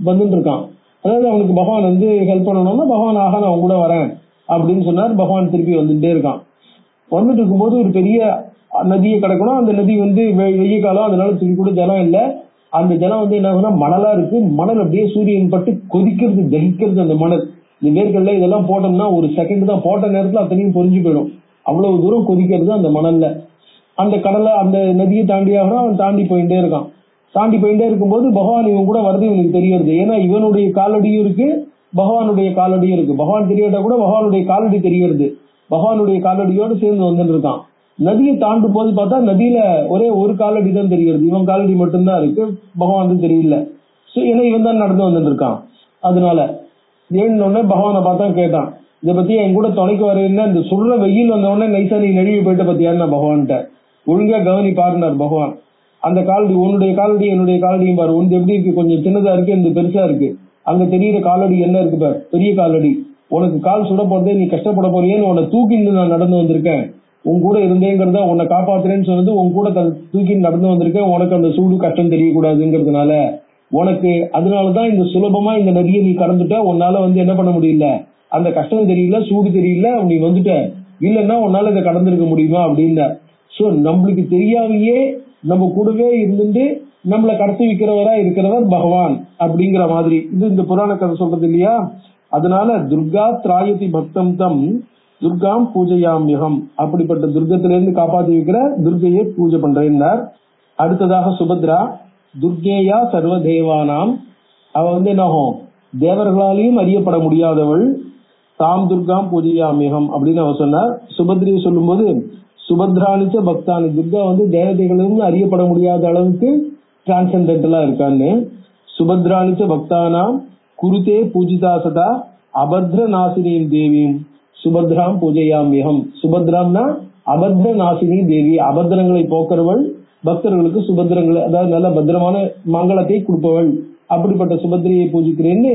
வந்துட்டு இருக்கான். அதாவது அவனுக்கு பகவான் வந்து ஹெல்ப் பண்ணணும்னா, பகவான் ஆக நான் அவங்க கூட வரேன் அப்படின்னு சொன்னார். பகவான் திருப்பி வந்துட்டே இருக்கான். வந்துட்டு இருக்கும்போது ஒரு பெரிய நதியை கடக்கணும். அந்த நதி வந்து வெய்ய காலம், அதனால துளி கூட ஜலம் இல்லை. அந்த ஜலம் வந்து என்ன ஆகுனா மணலா இருக்கு. மணல் அப்படியே சூரியன் பட்டு கொதிக்கிறது, தகிக்கிறது. அந்த மணல், இந்த வேர்க்கல்ல இதெல்லாம் போட்டோம்னா ஒரு செகண்ட் தான், போட்ட நேரத்துல அத்தனையும் பொறிஞ்சு போயிடும், அவ்வளவு தூரம் கொதிக்கிறது அந்த மணல்ல. அந்த கடலை, அந்த நதியை தாண்டியாக அவன் தாண்டி போயிட்டே இருக்கான். தாண்டி போயிட்டே இருக்கும்போது பகவான் இவன் கூட வருது இவனுக்கு தெரியுது. ஏன்னா இவனுடைய காலடியும் இருக்கு, பகவானுடைய காலடியும் இருக்கு. பகவான் தெரியாட்டா கூட பகவானுடைய காலடி தெரியுது. பகவானுடைய காலடியோடு சேர்ந்து வந்துட்டு இருக்கான். நதியை தாண்டும் போது பார்த்தா நதியில ஒரே ஒரு காலடி தான் தெரிகிறது, இவன் காலடி மட்டும்தான் இருக்கு, பகவான் தெரியல. ஏன்னா இவன் தான் நடந்து வந்துட்டு இருக்கான். அதனால ஏன்னொடனே பகவானை பார்த்தா கேட்டான், இதை பத்தி என் கூட துணைக்கு வரேன்னா இந்த சுடுற வெயில் வந்த உடனே நைசா நீ நழுவி போயிட்ட பத்தியான்னு நான் பகவான்கிட்ட ஒழுங்கா கவனி பாருனார் பகவான். அந்த காலடி உன்னுடைய காலடி என்னுடைய காலடியும் பாரு, உனது எப்படி இருக்கு, கொஞ்சம் சின்னதா இருக்கு, இந்த பெருசா இருக்கு. அங்க தெரியுற காலடி என்ன இருக்கு பாரு, பெரிய காலடி. உனக்கு கால் சுட போறதே, நீ கஷ்டப்பட போறியேன்னு உன்னை தூக்கிட்டு நான் நடந்து வந்திருக்கேன். உன் கூட இருந்தேங்கிறத, உன்னை காப்பாத்துறேன்னு சொன்னது உன் கூட தூக்கிட்டு நடந்து வந்திருக்கேன். உனக்கு அந்த சூடு கஷ்டம் தெரியக்கூடாதுங்கிறதுனால உனக்கு, அதனாலதான் இந்த சுலபமா இந்த நதியை நீ கடந்துட்ட. உன்னால என்ன பண்ண முடியல, அந்த கஷ்டம் தெரியல, சூடு தெரியல, நீ வந்துட்ட. இல்லைன்னா உன்னால இதை கடந்திருக்க முடியுமா அப்படின்னா. சோ நம்மளுக்கு தெரியாமையே நம்ம கூடவே இருந்துட்டு நம்மளை கடத்தி வைக்கிறவரா இருக்கிறவர் பகவான் அப்படிங்கிற மாதிரி இது இந்த புராண கதை சொல்றது இல்லையா. அதனால துர்கா திராயதி பக்தம் தம் துர்காம் பூஜையாமியகம், அப்படிப்பட்ட துர்கத்திலிருந்து காப்பாற்றி வைக்கிற துர்கையை பூஜை பண்றேன்னார். அடுத்ததாக சுபத்ரா, துர்கேயா சர்வ தேவானாம், அவ என்னாகும், தேவர்களாலையும் அறியப்பட முடியாதவள். தாம் துர்காம் பூஜையாமியகம் அப்படின்னு அவ சொன்னார். சுபத்ரியை சொல்லும் போது சுபத்ரானிச்ச பக்தானி, துர்கா தேவதைகளும் அறியப்பட முடியாத அளவுக்கு டிரான்சென்டென்டலா இருக்கான்னு. சுபத்ரானிச்ச பக்தானாம் குருதே பூஜிதா சதா அபத்ர நாசினியும் தேவியும் சுபத்ராம் பூஜையாமியகம். சுபத்ராம்னா அபத்ர நாசினி தேவி, அபத்திரங்களை போக்குறவள், பக்தர்களுக்கு சுபத்திரங்களை, அதாவது நல்ல பத்திரமான மங்களத்தை கொடுப்பவள். அப்படிப்பட்ட சுபத்திரையை பூஜிக்கிறேன்னு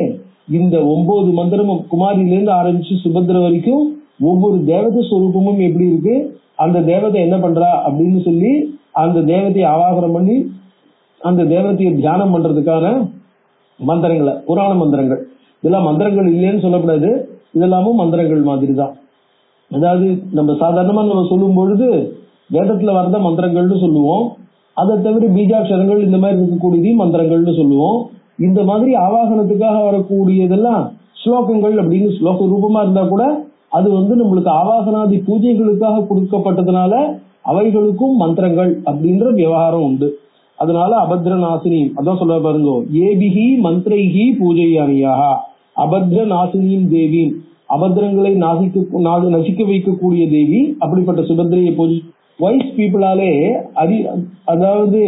இந்த 9 மந்திரமும் குமாரியிலிருந்து ஆரம்பிச்சு சுபத்திர வரைக்கும் ஒவ்வொரு தேவதை ஸ்வரூபமும் எப்படி இருக்கு, அந்த தேவதை என்ன பண்றா அப்படின்னு சொல்லி அந்த தேவதையை ஆவாகனம் பண்ணி அந்த தேவதையை தியானம் பண்றதுக்கான மந்திரங்களை, புராண மந்திரங்கள். இதெல்லாம் மந்திரங்கள் இல்லைன்னு சொல்லக்கூடாது, இதெல்லாமும் மந்திரங்கள் மாதிரி தான். அதாவது நம்ம சாதாரணமா நம்ம சொல்லும் பொழுது வேதத்துல வரத மந்திரங்கள்னு சொல்லுவோம். அதை தவிர பீஜாட்சரங்கள் இந்த மாதிரி இருக்கக்கூடியதையும் மந்திரங்கள்னு சொல்லுவோம். இந்த மாதிரி ஆவாகனத்துக்காக வரக்கூடியதெல்லாம் ஸ்லோகங்கள் அப்படின்னு ஸ்லோக ரூபமா இருந்தா கூட அது நம்மளுக்கு ஆவாகனாதி பூஜைகளுக்காக கொடுக்கப்பட்டதுனால அவைகளுக்கும் மந்திரங்கள் அப்படின்ற விவகாரம் உண்டு. அதனால அபத்ர நாசினி, அதான் சொல்ல பாருங்க, ஏபிஹி மந்திரைஹி பூஜையானியாக அபத்ர நாசினியும் தேவி, அபத்திரங்களை நசிக்க வைக்கக்கூடிய தேவி. அப்படிப்பட்ட சுபத்திரையை பூஜை வைஸ் பீப்புளாலே அதாவது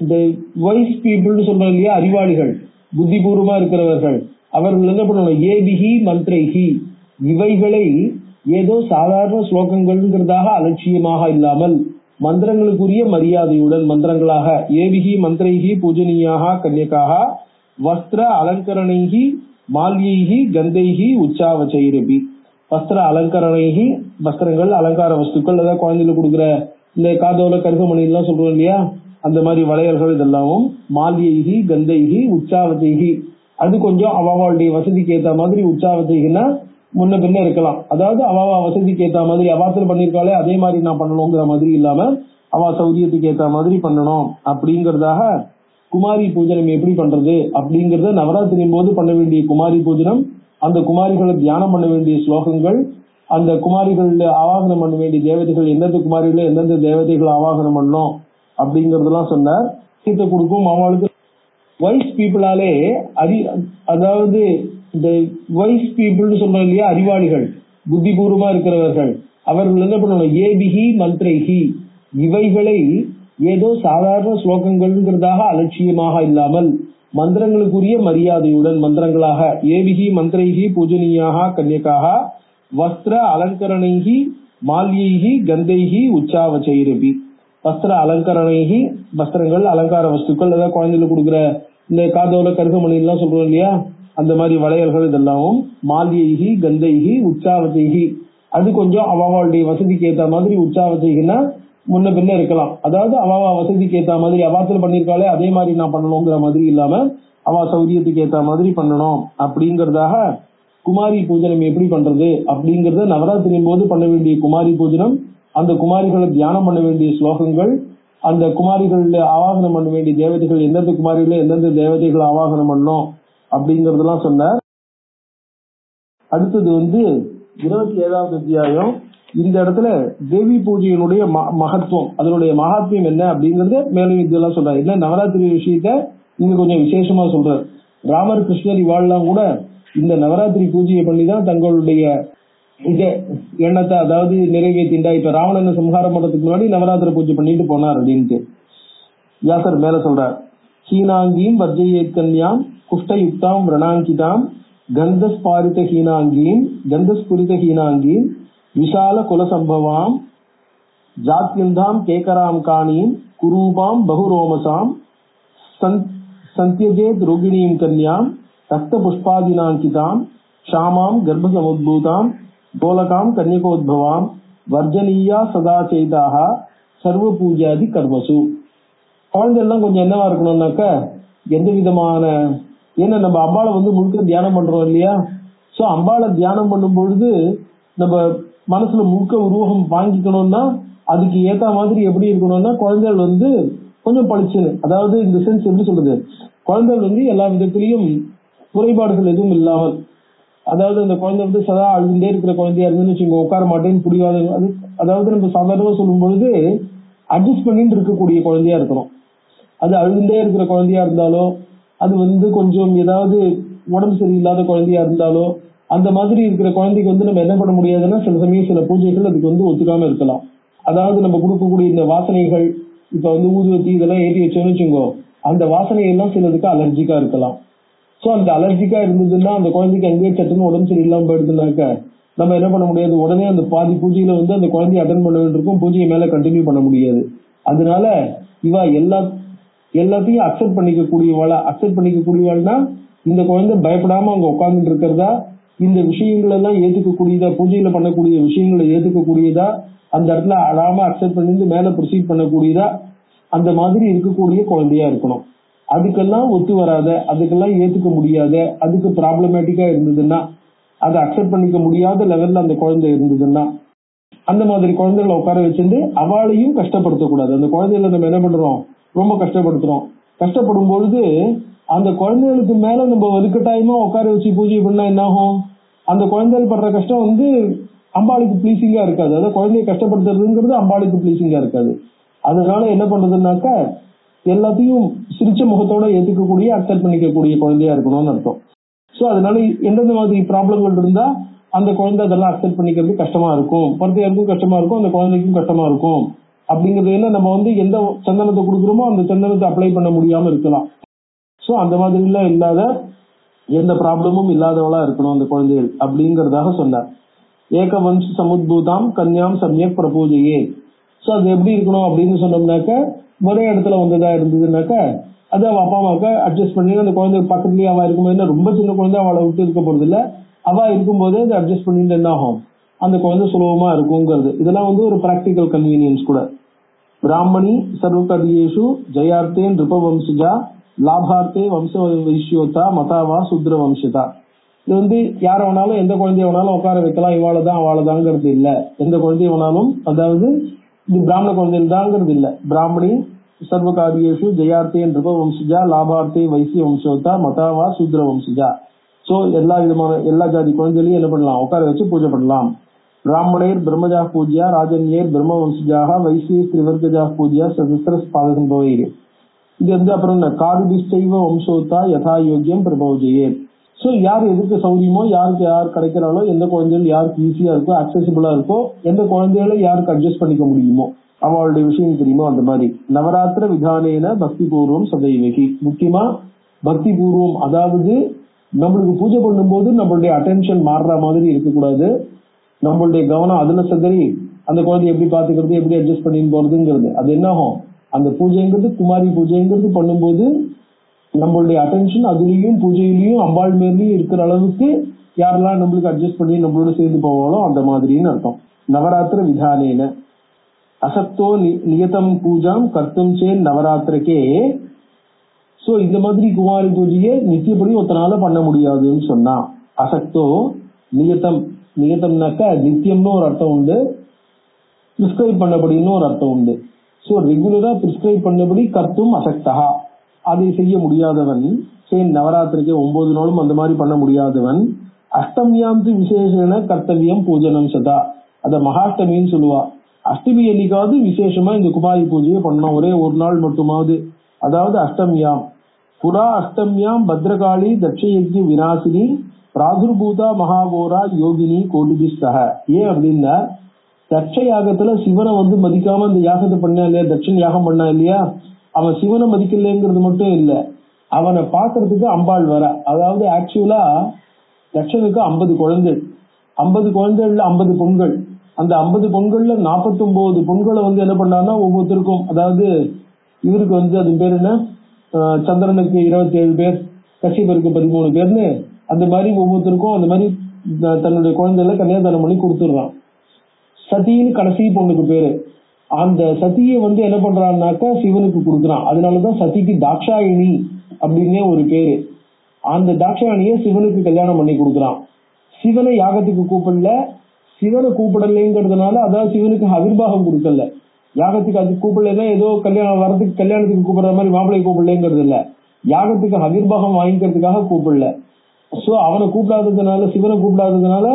இந்த வைஸ் பீப்புள்னு சொல்றோம் இல்லையா, அறிவாளிகள், புத்திபூர்வமா இருக்கிறவர்கள், அவர்கள் என்ன பண்ணுவாங்க, ஏபிஹி மந்திரைஹி, இவைகளை ஏதோ சாதாரண ஸ்லோகங்கள்ங்கிறதாக அலட்சியமாக இல்லாமல் மந்திரங்களுக்குரிய மரியாதையுடன் மந்திரங்களாக, ஏபிஹி மந்திரைஹி பூஜனீயாக கன்யக்காக வஸ்திர அலங்கரணைஹி மால்யைஹி கந்தைஹி உச்சாவச்சைரபி. வஸ்திர அலங்கரணைஹி, வஸ்திரங்கள் அலங்கார வஸ்துக்கள், அதாவது குழந்தைகளுக்கு கொடுக்குற இந்த காதோல கருகமணி எல்லாம் சொல்றோம் இல்லையா, அந்த மாதிரி வளையல்கள் இதெல்லாமும். மால்யைஹி கந்தைஹி உச்சாவச்சைஹி, அது கொஞ்சம் அவாவாளுடைய வசதிக்கு ஏற்ற மாதிரி. உச்சாவச்சைகின்னா முன்ன பின்ன இருக்கலாம், அதாவது அவாவா வசதிக்கு ஏற்ற மாதிரி, அவாத்துல பண்ணிருக்காளே அதே மாதிரி நான் பண்ணணுங்கிற மாதிரி இல்லாம அவா சௌரியத்துக்கு ஏற்ற மாதிரி பண்ணணும் அப்படிங்கறதாக. குமாரி பூஜனம் எப்படி பண்றது அப்படிங்கறத நவராத்திரியின் போது பண்ண வேண்டிய குமாரி பூஜனம், அந்த குமாரிகளை தியானம் பண்ண வேண்டிய ஸ்லோகங்கள், அந்த குமாரிகள் ஆவாகனம் பண்ண வேண்டிய தேவதைகள், எந்தெந்த குமாரிகள் எந்தெந்த தேவதைகள் ஆவாகனம் பண்ணணும் அப்படிங்கறதெல்லாம் சொன்னார். சீத்தை கொடுக்கும் அவளுக்கு வைஸ் பீப்புளாலே அதாவது இந்த வைஸ் பீப்புள்னு சொல்றோம் இல்லையா, அறிவாளிகள், புத்திபூர்வமா இருக்கிறவர்கள், அவர்கள் என்ன பண்ணணும், ஏபிஹி மந்திரைஹி, இவைகளை ஏதோ சாதாரண ஸ்லோகங்கள்ங்கிறதாக அலட்சியமாக இல்லாமல் மந்திரங்களுக்குரிய மரியாதையுடன் மந்திரங்களாக, ஏபிஹி மந்திரைஹி பூஜனீயாக கன்யக்காக வஸ்திர அலங்கரணைஹி மால்யைஹி கந்தைஹி உச்சாவச்சைரபி. வஸ்திர அலங்கரணைஹி, வஸ்திரங்கள் அலங்கார வஸ்துக்கள், அதாவது குழந்தைகளுக்கு கொடுக்குற இந்த காதோல கருகமணி எல்லாம் சொல்றோம் இல்லையா, அந்த மாதிரி வளையல்கள் இதெல்லாமும். மால்யைஹி கந்தைஹி உச்சாவச்சைஹி, அது கொஞ்சம் அவாவாளுடைய வசதிக்கு ஏற்ற மாதிரி. உச்சாவச்சைகின்னா முன்ன பின்ன இருக்கலாம், அதாவது அவாவா வசதிக்கு ஏற்ற மாதிரி, அவாத்துல பண்ணிருக்காளே அதே மாதிரி நான் பண்ணணுங்கிற மாதிரி இல்லாம அவா சௌரியத்துக்கு ஏற்ற மாதிரி பண்ணணும் அப்படிங்கறதாக. குமாரி பூஜனம் எப்படி பண்றது அப்படிங்கறத நவராத்திரியின் போது பண்ண வேண்டிய குமாரி பூஜனம், அந்த குமாரிகளை தியானம் பண்ண வேண்டிய ஸ்லோகங்கள், அந்த குமாரிகள் ஆவாகனம் பண்ண வேண்டிய தேவதைகள், எந்தெந்த குமாரிகளை எந்தெந்த தேவதைகள் ஆவாகனம் பண்ணணும் அப்படிங்கறதெல்லாம் சொன்னார். அடுத்தது 27வது அத்தியாயம் இந்த இடத்துல தேவி பூஜையினுடைய மகத்துவம், அதனுடைய மகாத்மியம் என்ன அப்படிங்கறத மேலும் இதெல்லாம் சொல்றாரு. என்ன நவராத்திரி விஷயத்த இங்க கொஞ்சம் விசேஷமா சொல்றாரு. ராமர் கிருஷ்ணர் இவாள்லாம் கூட இந்த நவராத்திரி பூஜையை பண்ணிதான் தங்களுடைய எண்ணத்தை அதாவது நிறைவேற்றிண்டா. இப்ப ராவணனை சம்ஹாரம் பண்றதுக்கு முன்னாடி நவராத்திரி பூஜை பண்ணிட்டு போனார் அப்படின்ட்டு வியாசர் மேல சொல்றார். ஹீனாங்கீம் வர்ஜயேத் கன்யாம் குஷ்டயுக்தாம் ரணாங்கிதாம் கந்தஸ்பாரித ஹீனாங்கீம் விஷால குலசம்பவாம் ஜாத்யந்தாம் கேகராம் காணீம் குரூபாம் பகுரோமசாம் சந்தியஜேத் ரோகிணீம் கன்யாம் ரக்த புஷ்பாதினாங்கிதாம் ஷாமாம் கர்ப்பசமுத்பூதாம் கோலகாம் கன்யகோத்பவாம் வர்ஜனீயா சதா சேதாக சர்வ பூஜாதி கர்மசு. குழந்தை எல்லாம் கொஞ்சம் என்னவா இருக்கணும்னாக்க எந்த விதமான, ஏன்னா நம்ம அம்பாளை முழுக்க தியானம் பண்றோம் இல்லையா. சோ அம்பாளை தியானம் பண்ணும் பொழுது நம்ம மனசுல முழுக்க உருவகம் வாங்கிக்கணும்னா அதுக்கு ஏத்த மாதிரி எப்படி இருக்கணும்னா குழந்தைகள் கொஞ்சம் பளிச்சுன்னு, அதாவது இந்த சென்ஸ் எப்படி சொல்றது, குழந்தைகள் எல்லா விதத்திலையும் குறைபாடுகள் எதுவும் இல்லாமல், அதாவது அந்த குழந்தை சதா அழுதுண்டே இருக்கிற குழந்தையா இருந்துன்னு வச்சுக்கோங்க, உட்கார மாட்டேன்னு புரியாத, அதாவது நம்ம சாதாரணமா சொல்லும் பொழுது அட்ஜஸ்ட் பண்ணிட்டு இருக்கக்கூடிய குழந்தையா இருக்கணும். அது அழுதுண்டே இருக்கிற குழந்தையா இருந்தாலோ, அது கொஞ்சம் ஏதாவது உடம்பு சரியில்லாத குழந்தையா இருந்தாலோ, அந்த மாதிரி இருக்கிற குழந்தைக்கு நம்ம என்ன பண்ண முடியாதுன்னா சில சமயம் சில பூஜைகள் அதுக்கு ஒத்துக்காம இருக்கலாம். அதாவது நம்ம கொடுக்கக்கூடிய இந்த வாசனைகள், இப்ப ஊதுவத்தி இதெல்லாம் ஏற்றி வச்சோம்னு வச்சுக்கோ, அந்த வாசனை எல்லாம் சிலதுக்கு அலர்ஜிக்கா இருக்கலாம். சோ அந்த அலர்ஜிக்கா இருந்ததுன்னா அந்த குழந்தைக்கு அங்கேயே சட்டுன்னு உடம்பு சரியில்லாம போயிடுதுனாக்க நம்ம என்ன பண்ண முடியாது, உடனே அந்த பாதி பூஜையில அந்த குழந்தைய அட்டன் பண்ண வேண்டியிருக்கும், பூஜையை மேல கண்டினியூ பண்ண முடியாது. அதனால இவ எல்லாத்தையும் அக்செப்ட் பண்ணிக்கக்கூடியவாள்னா இந்த குழந்தை பயப்படாம அங்க உட்கார்ந்துட்டு இருக்கிறதா, இந்த விஷயங்கள் எல்லாம் ஏத்துக்கக்கூடியதா, பூஜையில பண்ணக்கூடிய விஷயங்களை ஏத்துக்கக்கூடியதா, அந்த இடத்துல அழாம அக்செப்ட் பண்ணிட்டு மேல ப்ரொசீட் பண்ணக்கூடியதா, அந்த மாதிரி இருக்கக்கூடிய குழந்தையா இருக்கணும். அதுக்கெல்லாம் ஒத்து வராத, அதுக்கெல்லாம் ஏத்துக்க முடியாத, அதுக்கு ப்ராப்ளமேட்டிக்கா இருந்ததுன்னா, அதை அக்செப்ட் பண்ணிக்க முடியாத லெவல்ல அந்த குழந்தை இருந்ததுன்னா, அந்த மாதிரி குழந்தைகளை உட்கார வச்சிருந்து அவளையும் கஷ்டப்படுத்தக்கூடாது. அந்த குழந்தைகளை நம்ம என்ன பண்றோம், ரொம்ப கஷ்டப்படுத்துறோம். கஷ்டப்படும் பொழுது அந்த குழந்தைகளுக்கு மேல நம்ம வலுக்கட்டாயமா உட்கார வச்சு பூஜை பண்ணா என்ன ஆகும், அந்த குழந்தைகள் படுற கஷ்டம் அம்பாளுக்கு பிளீசிங்கா இருக்காது. அதாவது குழந்தைய கஷ்டப்படுத்துறதுங்கிறது அம்பாளுக்கு பிளீசிங்கா இருக்காது. அதனால என்ன பண்றதுன்னாக்க எல்லாத்தையும் சிரிச்ச முகத்தோட ஏத்துக்கக்கூடிய அக்செப்ட் பண்ணிக்கக்கூடிய குழந்தையா இருக்கணும்னு அர்த்தம். சோ அதனால எந்தெந்த மாதிரி ப்ராப்ளங்கள் இருந்தா அந்த குழந்தை அதெல்லாம் அக்செப்ட் பண்ணிக்கிறது கஷ்டமா இருக்கும், பொறுத்தையாருக்கும் கஷ்டமா இருக்கும், அந்த குழந்தைக்கும் கஷ்டமா இருக்கும். அப்படிங்கறதுல நம்ம எந்த சந்தனத்தை கொடுக்குறோமோ அந்த சந்தனத்தை அப்ளை பண்ண முடியாம இருக்கலாம். சோ அந்த மாதிரி எல்லாம் இல்லாத, எந்த ப்ராப்ளமும் இல்லாதவளா இருக்கணும் அந்த குழந்தைகள் அப்படிங்கறதாக சொன்னார். ஏக வம்ச சமுத்பூதாம் கன்யாம் சமயக் பிரபூஜையே. சோ அது எப்படி இருக்கணும் அப்படின்னு சொன்னோம்னாக்க, ஒரே இடத்துல வந்ததா இருந்ததுனாக்க அது அவ அப்பா அம்மாவுக்கு அட்ஜஸ்ட் பண்ணி அந்த குழந்தை பக்கத்துலயே அவ இருக்கும்போது, ரொம்ப சின்ன குழந்தை அவளை விட்டு இருக்க போறது இல்ல, அவ இருக்கும்போதே அதை அட்ஜஸ்ட் பண்ணிட்டு என்ன ஆகும், அந்த குழந்தை சுலபமா இருக்குங்கிறது. இதெல்லாம் ஒரு பிராக்டிக்கல் கன்வீனியன்ஸ் கூட. பிராமணி சர்வகரியேஷு ஜெயார்த்தே நிருபவம்சஜா லாபார்த்தே வம்ச வைஷ்யோதா மதாவா சுத்ர வம்சதா. இது யார வேணாலும் எந்த குழந்தைய வேணாலும் உட்கார வைக்கலாம், இவாளதான் அவளதாங்கிறது இல்ல. எந்த குழந்தைய வேணாலும், அதாவது இது பிராமண குழந்தைகள் தாங்கிறது இல்ல. பிராமணி சர்வகாரியேஷு ஜெயார்த்தே நிருபவம்சஜா லாபார்த்தே வைசிய வம்சோதா மதாவா சுத்ர வம்சஜா. சோ எல்லா விதமான எல்லா ஜாதி குழந்தைகளையும் என்ன பண்ணலாம், உட்கார வச்சு பூஜை பண்ணலாம். பிராமணேர் பிரம்மஜா பூஜ்யா ராஜன்யேர் பிரம்ம வம்சஜாக வைசிய திரிவர்கஜா பூஜ்யா சதுஸ்ர பாதசம்பவே. இது அப்புறம் காருபிஷ்டைவ வம்சோதா யதா யோக்கியம் பிரபோஜையே. சோ யார் எதுக்கு சௌரியமோ, யாருக்கு யார் கிடைக்கிறாளோ, எந்த குழந்தைகள் யாருக்கு ஈஸியா இருக்கோ, அக்சசிபிளா இருக்கோ, எந்த குழந்தைகளை யாருக்கு அட்ஜஸ்ட் பண்ணிக்க முடியுமோ, அவளுடைய விஷயம் தெரியுமோ அந்த மாதிரி. நவராத்திர விதானேன பக்தி பூர்வம் சதைவகி. முக்கியமா பக்தி பூர்வம், அதாவது நம்மளுக்கு பூஜை பண்ணும் போது நம்மளுடைய அட்டென்ஷன் மாறுற மாதிரி இருக்கக்கூடாது. நம்மளுடைய கவனம் அதுல சதறி அந்த குழந்தைய எப்படி பாத்துக்கிறது, எப்படி அட்ஜஸ்ட் பண்ணி போறதுங்கிறது. அது என்ன ஆகும், அந்த பூஜைங்கிறது குமாரி பூஜைங்கிறது பண்ணும்போது நம்மளுடைய அட்டென்ஷன் அதுலயும் பூஜையிலையும் அம்பாள் மேலையும் இருக்கிற அளவுக்கு யாரெல்லாம் நம்மளுக்கு அட்ஜஸ்ட் பண்ணி நம்மளோட சேர்ந்து போவாளோ அந்த மாதிரின்னு அர்த்தம். நவராத்திர விதானேன அசக்தோ நியதம் பூஜாம் கர்த்தம் சேன் நவராத்திரக்கே. சோ இந்த மாதிரி குமாரி பூஜையை நித்தியப்படி ஒருத்தனால பண்ண முடியாதுன்னு சொன்னா. அசக்தோ நியதம், நியதம்னாக்க நித்தியம்னு ஒரு அர்த்தம் உண்டு, பிரிஸ்கிரைப் பண்ணபடின்னு ஒரு அர்த்தம் உண்டு. சோ ரெகுலரா பிரிஸ்கிரைப் பண்ணபடி கர்த்தும் அசக்தா, அதை செய்ய முடியாதவன். சேன் நவராத்திரிக்கு 9 நாளும் அந்த மாதிரி பண்ண முடியாதவன். அஷ்டமியாம் விசேஷன கர்த்தவியம் பூஜனம் சதா. அத மகாஷ்டமின்னு சொல்லுவா. அஷ்டமி அன்னைக்காவது விசேஷமா இந்த குமாரி பூஜையை பண்ணணும், ஒரே ஒரு நாள் மட்டுமாவது. அதாவது அஷ்டமியாம் புரா அஷ்டமியாம் பத்ரகாளி தட்சயஜ்ய விநாசினி பிராதுர்பூதா மகாகோரா யோகினி கோடிபிஸ்தக. ஏன் அப்படின்னா, தட்ச யாகத்துல சிவனை வந்து மதிக்காம இந்த யாகத்தை பண்ணா இல்லையா, தட்சன் யாகம் பண்ணா இல்லையா, அவன் சிவனை மதிக்கலைங்கிறது மட்டும் இல்ல, அவனை பாக்குறதுக்கு அம்பாள் வர. அதாவது ஆக்சுவலா தட்சனுக்கு 50 குழந்தை, 50 குழந்தைகள்ல 50 பொண்கள். அந்த 50 பொண்கள்ல 49 பொண்களை வந்து என்ன பண்ணான்னா ஒவ்வொருத்தருக்கும், அதாவது இவருக்கு வந்து அது பேர் என்ன, சந்திரனுக்கு 27 பேர், கஷ்யபருக்கு 13 பேர்னு, அந்த மாதிரி ஒவ்வொருத்தருக்கும் அந்த மாதிரி தன்னுடைய குழந்தைகளை கன்னியாதானம் பண்ணி கொடுத்துடுறான். சதின்னு கடைசி பொண்ணுக்கு பேரு. அந்த சதியை வந்து என்ன பண்றான்னாக்கா சிவனுக்கு கொடுக்குறான். அதனாலதான் சதிக்கு தாக்ஷாயினி அப்படின்னே ஒரு பேரு. அந்த தாக்ஷாயினிய சிவனுக்கு கல்யாணம் பண்ணி கொடுக்குறான். சிவனை யாகத்துக்கு கூப்பிடல, சிவனை கூப்பிடலைங்கிறதுனால, அதாவது சிவனுக்கு அவிர்வாகம் கொடுக்கல, யாகத்துக்கு அது கூப்பிடலாம், ஏதோ கல்யாணம் வரதுக்கு கல்யாணத்துக்கு கூப்பிடுற மாதிரி மாப்பிள்ளை கூப்பிடலங்கிறது இல்ல, யாகத்துக்கு அவிர்வாகம் வாங்கிக்கிறதுக்காக கூப்பிடல. சோ அவனை கூப்பிடாததுனால, சிவனை கூப்பிடாததுனால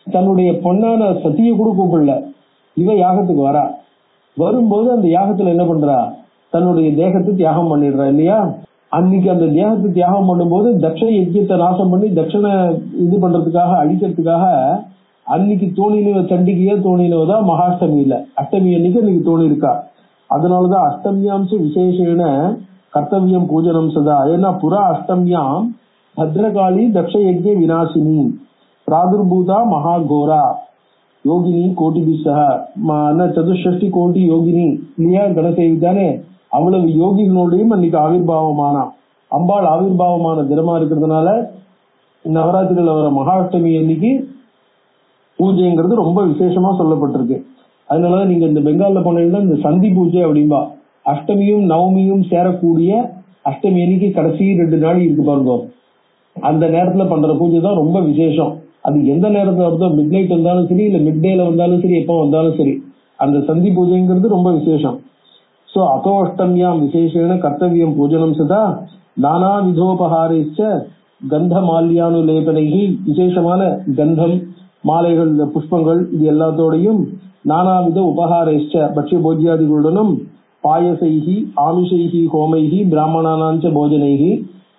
தன்னுடைய பொண்ணான சத்தியை கூட கூப்பிடல. இவன் யாகத்துக்கு வரா, வரும்போது அந்த யாகத்துல என்ன பண்றா, தன்னுடைய தேகத்தை தியாகம் பண்ணிடுறா இல்லையா. அன்னைக்கு அந்த தேகத்தை தியாகம் பண்ணும்போது தட்ச யஜ்யத்தை நாசம் பண்ணி தட்சணை இது பண்றதுக்காக, அழிக்கிறதுக்காக அன்னைக்கு தோணினவ, சண்டிகையே தோணினவதான் மகாஷ்டமியில, அஷ்டமி அன்னைக்கு அன்னைக்கு தோணி இருக்கா. அதனாலதான் அஷ்டமியாம்ச விசேஷன கர்த்தவியம் பூஜனம் சதா. ஏன்னா புறா அஷ்டமியாம் பத்ரகாளி தக்ஷ யஜ்ய விநாசினி பிராதுர்பூதா மகாகோரா யோகினி கோட்டிபிஸ்தக சதுஷ்டி கோட்டி யோகினி இல்லையா, கணசேவி தானே, அவ்வளவு யோகிகளோடையும் அன்னைக்கு ஆவிர்வாவமானா. அம்பாள் ஆவிர்வாவமான தினமா இருக்கிறதுனால நவராத்திரியில வர மகாஷ்டமி அன்னைக்கு பூஜைங்கிறது ரொம்ப விசேஷமா சொல்லப்பட்டிருக்கு. அதனாலதான் நீங்க இந்த பெங்கால்ல போனீங்கன்னா இந்த சந்தி பூஜை அப்படின்பா, அஷ்டமியும் நவமியும் சேரக்கூடிய அஷ்டமி அன்னைக்கு கடைசி 2 நாள் இருக்கு பாருங்க, அந்த நேரத்துல பண்ற பூஜை தான் ரொம்ப விசேஷம். அது எந்த நேரத்துல வருதோ, மிட் நைட் வந்தாலும் சரி, இல்ல மிட் டேல வந்தாலும் சரி, எப்ப வந்தாலும் சரி, அந்த சந்தி பூஜைங்கிறது ரொம்ப விசேஷம். சோ அதோ அஷ்டமியாம் விசேஷன கர்த்தவியம் பூஜனம் சதா நானா விதோபகாரிச்ச கந்த மால்யானுலேபனைகி. விசேஷமான கந்தம், மாலைகள், புஷ்பங்கள், இது எல்லாத்தோடையும் நானாவித உபகாரேஷ்ட பட்சிய போஜ்யாதிகளுடனும் பாயசைகி ஆமிஷைகி ஹோமைகி பிராமணானாஞ்ச போஜனைகி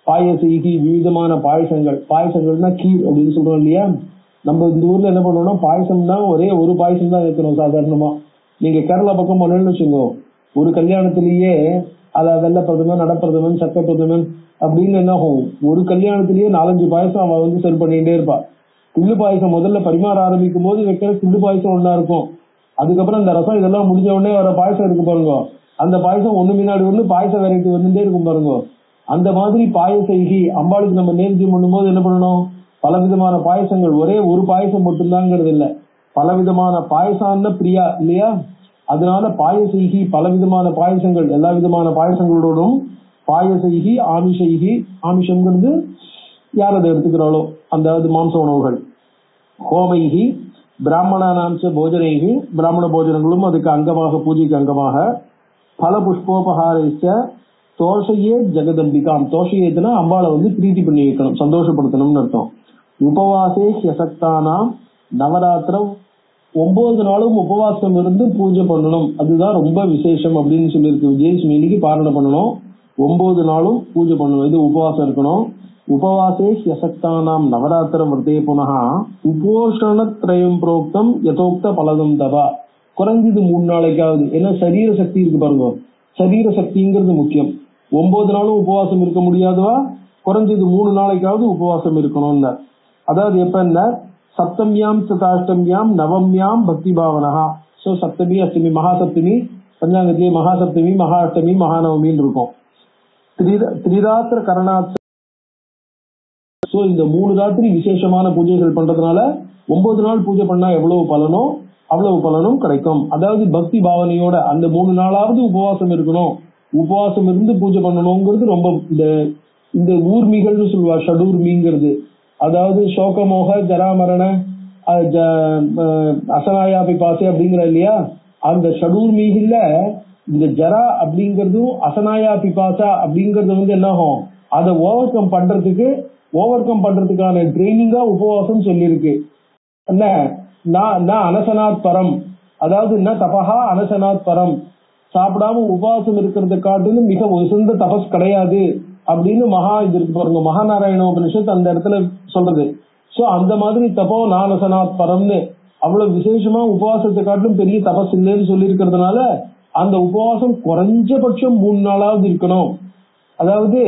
பாயசைகி விவிதமான பாயசங்கள். பாயசங்கள்னா கீர் அப்படின்னு சொல்றோம் இல்லையா. நம்ம இந்த ஊர்ல என்ன பண்ணுவோம்னா பாயசம்னா ஒரே ஒரு பாயசம் தான் வைக்கணும் சாதாரணமா. நீங்க கேரளா பக்கம் போனேன்னு வச்சுக்கோ, ஒரு கல்யாணத்திலேயே அத வெள்ள பிரதமன், நடப்பிரதமன், சக்க பிரதமன் அப்படின்னு என்ன ஆகும், ஒரு கல்யாணத்திலேயே 4-5 பாயசம் அவன் வந்து செல் பண்ணிட்டே இருப்பா. கிள்ளு பாயசம் முதல்ல பரிமாற ஆரம்பிக்கும் போது வைக்கிற கிள்ளு பாயசம் ஒன்னா இருக்கும். அதுக்கப்புறம் இந்த ரசம் இதெல்லாம் முடிஞ்ச உடனே வர பாயசம் இருக்கு பாருங்க, அந்த பாயசம் ஒண்ணு முன்னாடி ஒண்ணு பாயச வெரைட்டி வந்துட்டே இருக்கும் பாருங்க. அந்த மாதிரி பாயசைகி அம்பாளுக்கு நம்ம நேர்த்தி பண்ணும்போது என்ன பண்ணணும், பலவிதமான பாயசங்கள், ஒரே ஒரு பாயசம் மட்டும்தாங்கிறது இல்ல, பலவிதமான பாயசான பிரியா இல்லையா. அதனால பாயசைகி பலவிதமான பாயசங்கள், எல்லா விதமான பாயசங்களோடும் பாயசைகி ஆமிஷைகி, ஆமிஷங்கிறது யார் அதை எடுத்துக்கிறாளோ அதாவது மாംസ உணவுகள், ஹோமைகி பிராமணானாம்ச போஜனைகி பிராமண போஜனங்களும் அதுக்கு அங்கமாக, பூஜைக்கு அங்கமாக, பல புஷ்போபகாரிச்ச தோஷையே ஜெகதம்பிகாம். தோஷையேத்துனா அம்பாளை வந்து பிரீத்தி பண்ணி வைக்கணும், சந்தோஷப்படுத்தணும்னு அர்த்தம். உபவாசே ஹியசக்தானாம் நவராத்திரம் 9 நாளும் உபவாசம் இருந்து பூஜை பண்ணணும், அதுதான் ரொம்ப விசேஷம் அப்படின்னு சொல்லியிருக்கு. விஜயதசமி இன்னைக்கு பாரணை பண்ணணும், 9 நாளும் பூஜை பண்ணணும், இது உபவாசம் இருக்கணும். உபவாசே ஹியசக்தானாம் நவராத்திரம் விரதே புனகா உபோஷணத்ரயம் புரோக்தம் யதோக்த பலதம் தபா. குறைஞ்சது 3 நாளைக்காவது, ஏன்னா சரீர சக்தி இருக்கு பாருங்க, சரீர சக்திங்கிறது முக்கியம். 9 நாளும் உபவாசம் இருக்க முடியாதவா குறைஞ்சது 3 நாளைக்காவது உபவாசம் இருக்கணும்னு. அதாவது எப்பன்னா சப்தமியாம் சதாஷ்டமியாம் நவமியாம் பக்தி பாவனகா. சோ சப்தமி, அஷ்டமி, மகாசப்தமி, பஞ்சாங்கத்திலே மகாசப்தமி, மகாஷ்டமி, மகாநவமின்னு இருக்கும். திரிராத்திர கரணாத். சோ இந்த 3 ராத்திரி விசேஷமான பூஜைகள் பண்றதுனால 9 நாள் பூஜை பண்ணா எவ்வளவு பலனோ அவ்வளவு பலனும் கிடைக்கும். அதாவது பக்தி பாவனையோட அந்த 3 நாளாவது உபவாசம் இருக்கணும், உபவாசம் இருந்து பூஜை பண்ணணுங்கிறது ரொம்ப இந்த ஊர்மிகள்னு சொல்லுவா, ஷடூர்மிங்கிறது. அதாவது சோகமோக ஜராமரண அசனாயா பிபாசை அப்படிங்கிற இல்லையா, அந்த ஷடூர்மிகள்ல இந்த ஜரா அப்படிங்கறதும் அசனாயா பிபாசா அப்படிங்கறது வந்து என்ன ஆகும், அதை ஓவர் கம் பண்றதுக்கான ட்ரைனிங்கா உபவாசம் சொல்லியிருக்கு. என்ன அனசனாத் பரம், அதாவது ந தபஹா அனசனாத் பரம், சாப்பிடாம உபவாசம் இருக்கிறத காட்டிலும் மிக உசந்த தபஸ் கிடையாது அப்படின்னு இது இருக்கு பாருங்க, மகாநாராயண உபனிஷத் அந்த இடத்துல சொல்றது. சோ அந்த மாதிரி தபோ நானசனாத் பரம்னு அவ்வளவு விசேஷமா உபவாசத்தை காட்டிலும் பெரிய தபஸ் இல்லைன்னு சொல்லி இருக்கிறதுனால அந்த உபவாசம் குறைஞ்சபட்சம் 3 நாளாவது இருக்கணும். அதாவது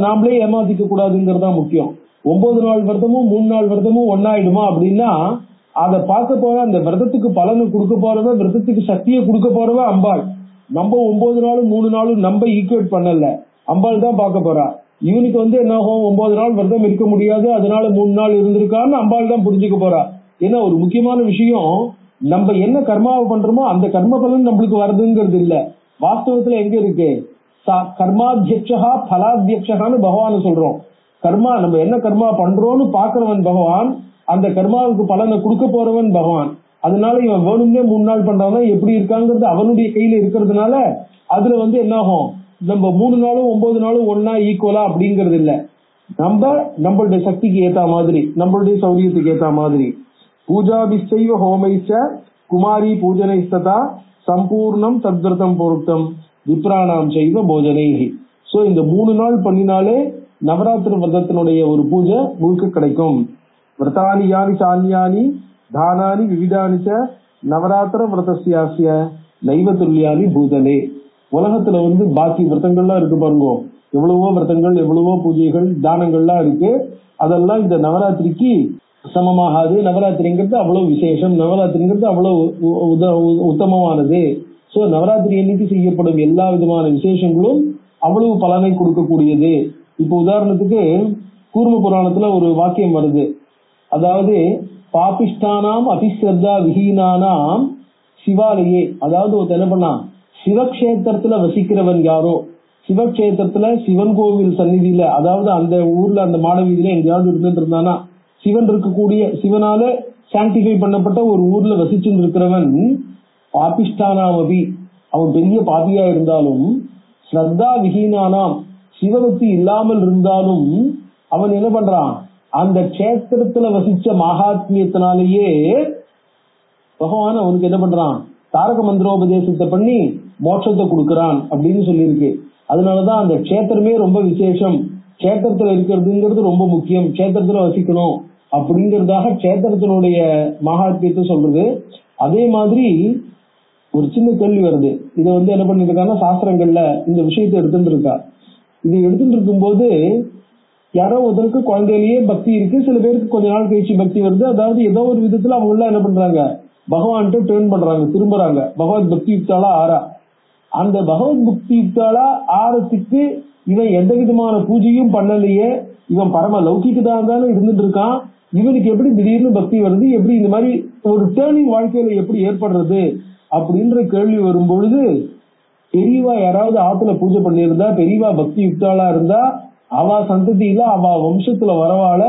நாமளே ஏமாத்திக்க கூடாதுங்கிறது தான் முக்கியம். 9 நாள் விரதமும் 3 நாள் விரதமும் ஒன்னாயிடுமா அப்படின்னா அதை பார்க்க போற அந்த விரதத்துக்கு பலனை கொடுக்க போறவன், விரதத்துக்கு சக்தியை கொடுக்க போறவன் அம்பாள். நம்ம 9 நாளும் 3 நாளும் நம்ம ஈக்குவேட் பண்ணல, அம்பாள் தான் பார்க்க போறா. இவனுக்கு என்ன ஆகும், 9 நாள் விரதம் இருக்க முடியாது, அதனால 3 நாள் இருந்திருக்கான்னு அம்பாள் தான் புரிஞ்சுக்க போறா. ஏன்னா ஒரு முக்கியமான விஷயம், நம்ம என்ன கர்மாவை பண்றோமோ அந்த கர்ம பலன் நம்மளுக்கு வருதுங்கிறது இல்ல. வாஸ்தவத்துல எங்க இருக்கு, கர்மாத்தியக்ஷா பலாத்தியக்ஷான்னு பகவான சொல்றோம். கர்மா நம்ம என்ன கர்மா பண்றோம்னு பாக்குறவன் பகவான், அந்த கர்மாவுக்கு பலனை கொடுக்க போறவன் பகவான். அதனால இவன் வேணும்னே 3 நாள் பண்றவன் எப்படி இருக்காங்கிறது அவனுடைய கையில இருக்கிறதுனால அதுல என்ன ஆகும், நம்ம 3 நாளும் 9 நாளும் ஒன்னா ஈக்குவலா அப்படிங்கிறது இல்ல. நம்மளுடைய சக்திக்கு ஏத்த மாதிரி, நம்மளுடைய சௌரியத்துக்கு ஏத்த மாதிரி. பூஜாபிஷைவ ஹோமைச்ச குமாரி பூஜனைஸ்ததா சம்பூர்ணம் தத்விரதம் பொருத்தம் விப்ராணாம் செய்வ போஜனைஹி. சோ இந்த 3 நாள் பண்ணினாலே நவராத்திரி விரதத்தினுடைய ஒரு பூஜை முழுக்க கிடைக்கும். விரதானி யானி சான்யானி தானானி விவிதானி ச நவராத்திர விரதஸ்யாஸ்ய நைவ துல்யானி பூதலே. உலகத்துல பாக்கி விரதங்கள்லாம் இருக்கு பாருங்க, எவ்வளவோ விரதங்கள், எவ்வளவோ பூஜைகள், தானங்கள்லாம் இருக்கு. அதெல்லாம் இந்த நவராத்திரிக்கு சமமாகாது. நவராத்திரிங்கிறது அவ்வளவு விசேஷம், நவராத்திரிங்கிறது அவ்வளவு உத்தமமானது. சோ நவராத்திரி அன்னைக்கு செய்யப்படும் எல்லா விதமான விசேஷங்களும் அவ்வளவு பலனை கொடுக்கக்கூடியது. இப்ப உதாரணத்துக்கு கூர்ம புராணத்துல ஒரு வாக்கியம் வருது, அதாவது பாபிஷ்டானாம் அபிஸ்ரத்தா விஹீனானாம் சிவாலயே. அதாவது ஒரு என்ன பண்ணா, சிவக்ஷேத்திரத்துல வசிக்கிறவன் யாரோ, சிவக்ஷேத்திரத்துல சிவன் கோவில் சந்நிதியில, அதாவது அந்த ஊர்ல அந்த மாடவீதியில எங்கேயாவது இருந்துட்டு இருந்தானா, சிவன் இருக்கக்கூடிய, சிவனால சாங்டிஃபை பண்ணப்பட்ட ஒரு ஊர்ல வசிச்சுட்டு இருக்கிறவன் பாபிஷ்டானாமபி, அவன் பெரிய பாபியா இருந்தாலும், ஸ்ரத்தா விஹீனானாம், சிவபக்தி இல்லாமல் இருந்தாலும் அவன் என்ன பண்றான், அந்த கஷேத்திரத்துல வசிச்ச மகாத்மியத்தினாலேயே பகவான் அவனுக்கு என்ன பண்றான், தாரக மந்திரோபதேசத்தை பண்ணி மோட்சத்தை கொடுக்கறான் அப்படின்னு சொல்லியிருக்கு. அதனாலதான் அந்த கஷேத்திரமே ரொம்ப விசேஷம், கஷேத்திரத்துல இருக்கிறதுங்கிறது ரொம்ப முக்கியம், கஷேத்திரத்துல வசிக்கணும் அப்படிங்கறதாக கஷேத்திரத்தினுடைய மகாத்மியத்தை சொல்றது. அதே மாதிரி ஒரு சின்ன கேள்வி வருது, இதை என்ன பண்ணிருக்காங்கன்னா சாஸ்திரங்கள்ல இந்த விஷயத்தை எடுத்துட்டு இருக்கா. இது எடுத்துட்டு இருக்கும் போது யாரோ ஒருத்தருக்கு குழந்தையிலேயே பக்தி இருக்கு, சில பேருக்கு கொஞ்ச நாள் கழிச்சு பக்தி வருது. அதாவது ஏதோ ஒரு விதத்துல அவங்க எல்லாம் என்ன பண்றாங்க, பகவான்ட்டு டேர்ன் பண்றாங்க, திரும்புறாங்க, பகவத் பக்தி யுக்தாலா ஆறா. அந்த பகவத் பக்தி யுக்தாலா ஆறத்துக்கு இவன் எந்த விதமான பூஜையும் பண்ணலையே, இவன் பரம லௌகிக்கதான் தானே இருந்துட்டு இருக்கான், இவனுக்கு எப்படி திடீர்னு பக்தி வருது, எப்படி இந்த மாதிரி ஒரு டேர்னிங் வாழ்க்கையில எப்படி ஏற்படுறது அப்படின்ற கேள்வி வரும் பொழுது, பெரியவா யாராவது ஆத்துல பூஜை பண்ணியிருந்தா, பெரியவா பக்தி யுக்தாலா இருந்தா, அவ சந்ததியில அவ வம்சத்துல வரவால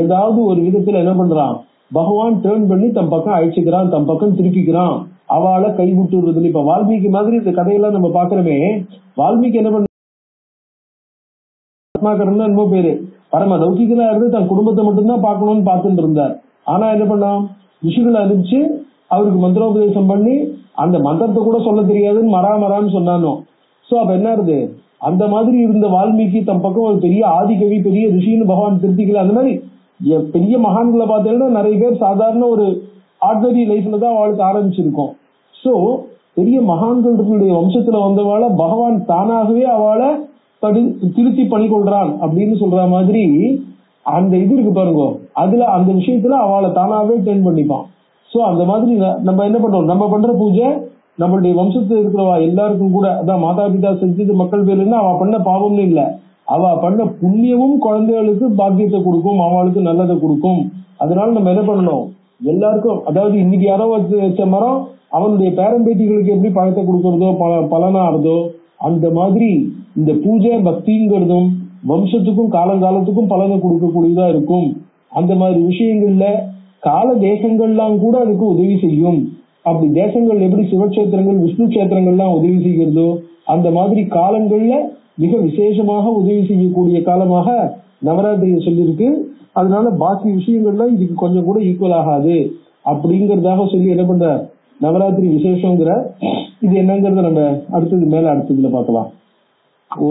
ஏதாவது ஒரு விதத்துல என்ன பண்றான், பகவான் டேர்ன் பண்ணி தம் பக்கம் அழைச்சுக்கிறான், தம் பக்கம் திருப்பிக்கிறான், அவளை கைவிட்டுறது. இப்ப வால்மீகி மாதிரி இந்த கதையெல்லாம் நம்ம பாக்குறோமே, வால்மீகி என்ன பண்ண, ஆத்மாக்கரன் என்னமோ பேரு, பரம லௌகிகளா இருந்து தன் குடும்பத்தை மட்டும்தான் பார்க்கணும்னு பார்த்துட்டு இருந்தார். ஆனா என்ன பண்ணான், ரிஷிகளை அனுப்பிச்சு அவருக்கு மந்திரோபதேசம் பண்ணி அந்த மந்திரத்தை கூட சொல்ல தெரியாதுன்னு மரான்னு சொன்னானோ. சோ அப்ப என்ன இருது, அந்த மாதிரி இருந்த வால்மீகி தம் பக்கம் ஒரு பெரிய ஆதிகவி, பெரிய ரிஷின்னு பகவான் திருத்திக்கல. அந்த மாதிரி பெரிய மகான்களை பார்த்தீங்கன்னா நிறைய பேர் சாதாரண ஒரு ஆர்டினரி லைஃப்ல தான் அவளுக்கு ஆரம்பிச்சிருக்கோம். சோ பெரிய மகான்களுடைய வம்சத்துல வந்தவாள பகவான் தானாகவே அவளை திருத்தி பண்ணிக்கொள்றான் அப்படின்னு சொல்ற மாதிரி அந்த இது இருக்கு பாருங்க, அதுல அந்த விஷயத்துல அவளை தானாவே டேர்ன் பண்ணிப்பான். சோ அந்த மாதிரி நம்ம என்ன பண்றோம், நம்ம பண்ற பூஜை நம்மளுடைய வம்சத்துல இருக்கிறவா எல்லாருக்கும் கூட, அதான் மாதா பிதா செஞ்சது மக்கள் பேருன்னா அவ பண்ண பாவம்னு இல்ல, அவ பண்ண புண்ணியமும் குழந்தைகளுக்கு பாக்கியத்தை கொடுக்கும், அவளுக்கு நல்லதை கொடுக்கும். அதனால நம்ம என்ன பண்ணணும், எல்லாருக்கும், அதாவது இன்னைக்கு யாரோ வச்ச மரம் அவனுடைய பேரம்பேட்டிகளுக்கு எப்படி பழத்தை கொடுக்கறதோ பலனாறதோ, அந்த மாதிரி இந்த பூஜை பக்திங்கிறதும் வம்சத்துக்கும் காலங்காலத்துக்கும் பலனை கொடுக்கக்கூடியதா இருக்கும். அந்த மாதிரி விஷயங்கள்ல கால தேசங்கள்லாம் கூட அதுக்கு உதவி செய்யும். அப்படி தேசங்கள் எப்படி சிவக்ஷேத்திரங்கள் விஷ்ணு கஷேத்திரங்கள்லாம் உதவி செய்கிறதோ, அந்த மாதிரி காலங்கள்ல மிக விசேஷமாக உதவி செய்யக்கூடிய காலமாக நவராத்திரியை சொல்லியிருக்கு. அதனால பாக்கி விஷயங்கள்லாம் இதுக்கு கொஞ்சம் கூட ஈக்குவல் ஆகாது அப்படிங்கறதாக சொல்லி என்ன பண்ற நவராத்திரி விசேஷங்கிற இது என்னங்கறத நம்ம அடுத்ததுல பார்க்கலாம். ஓ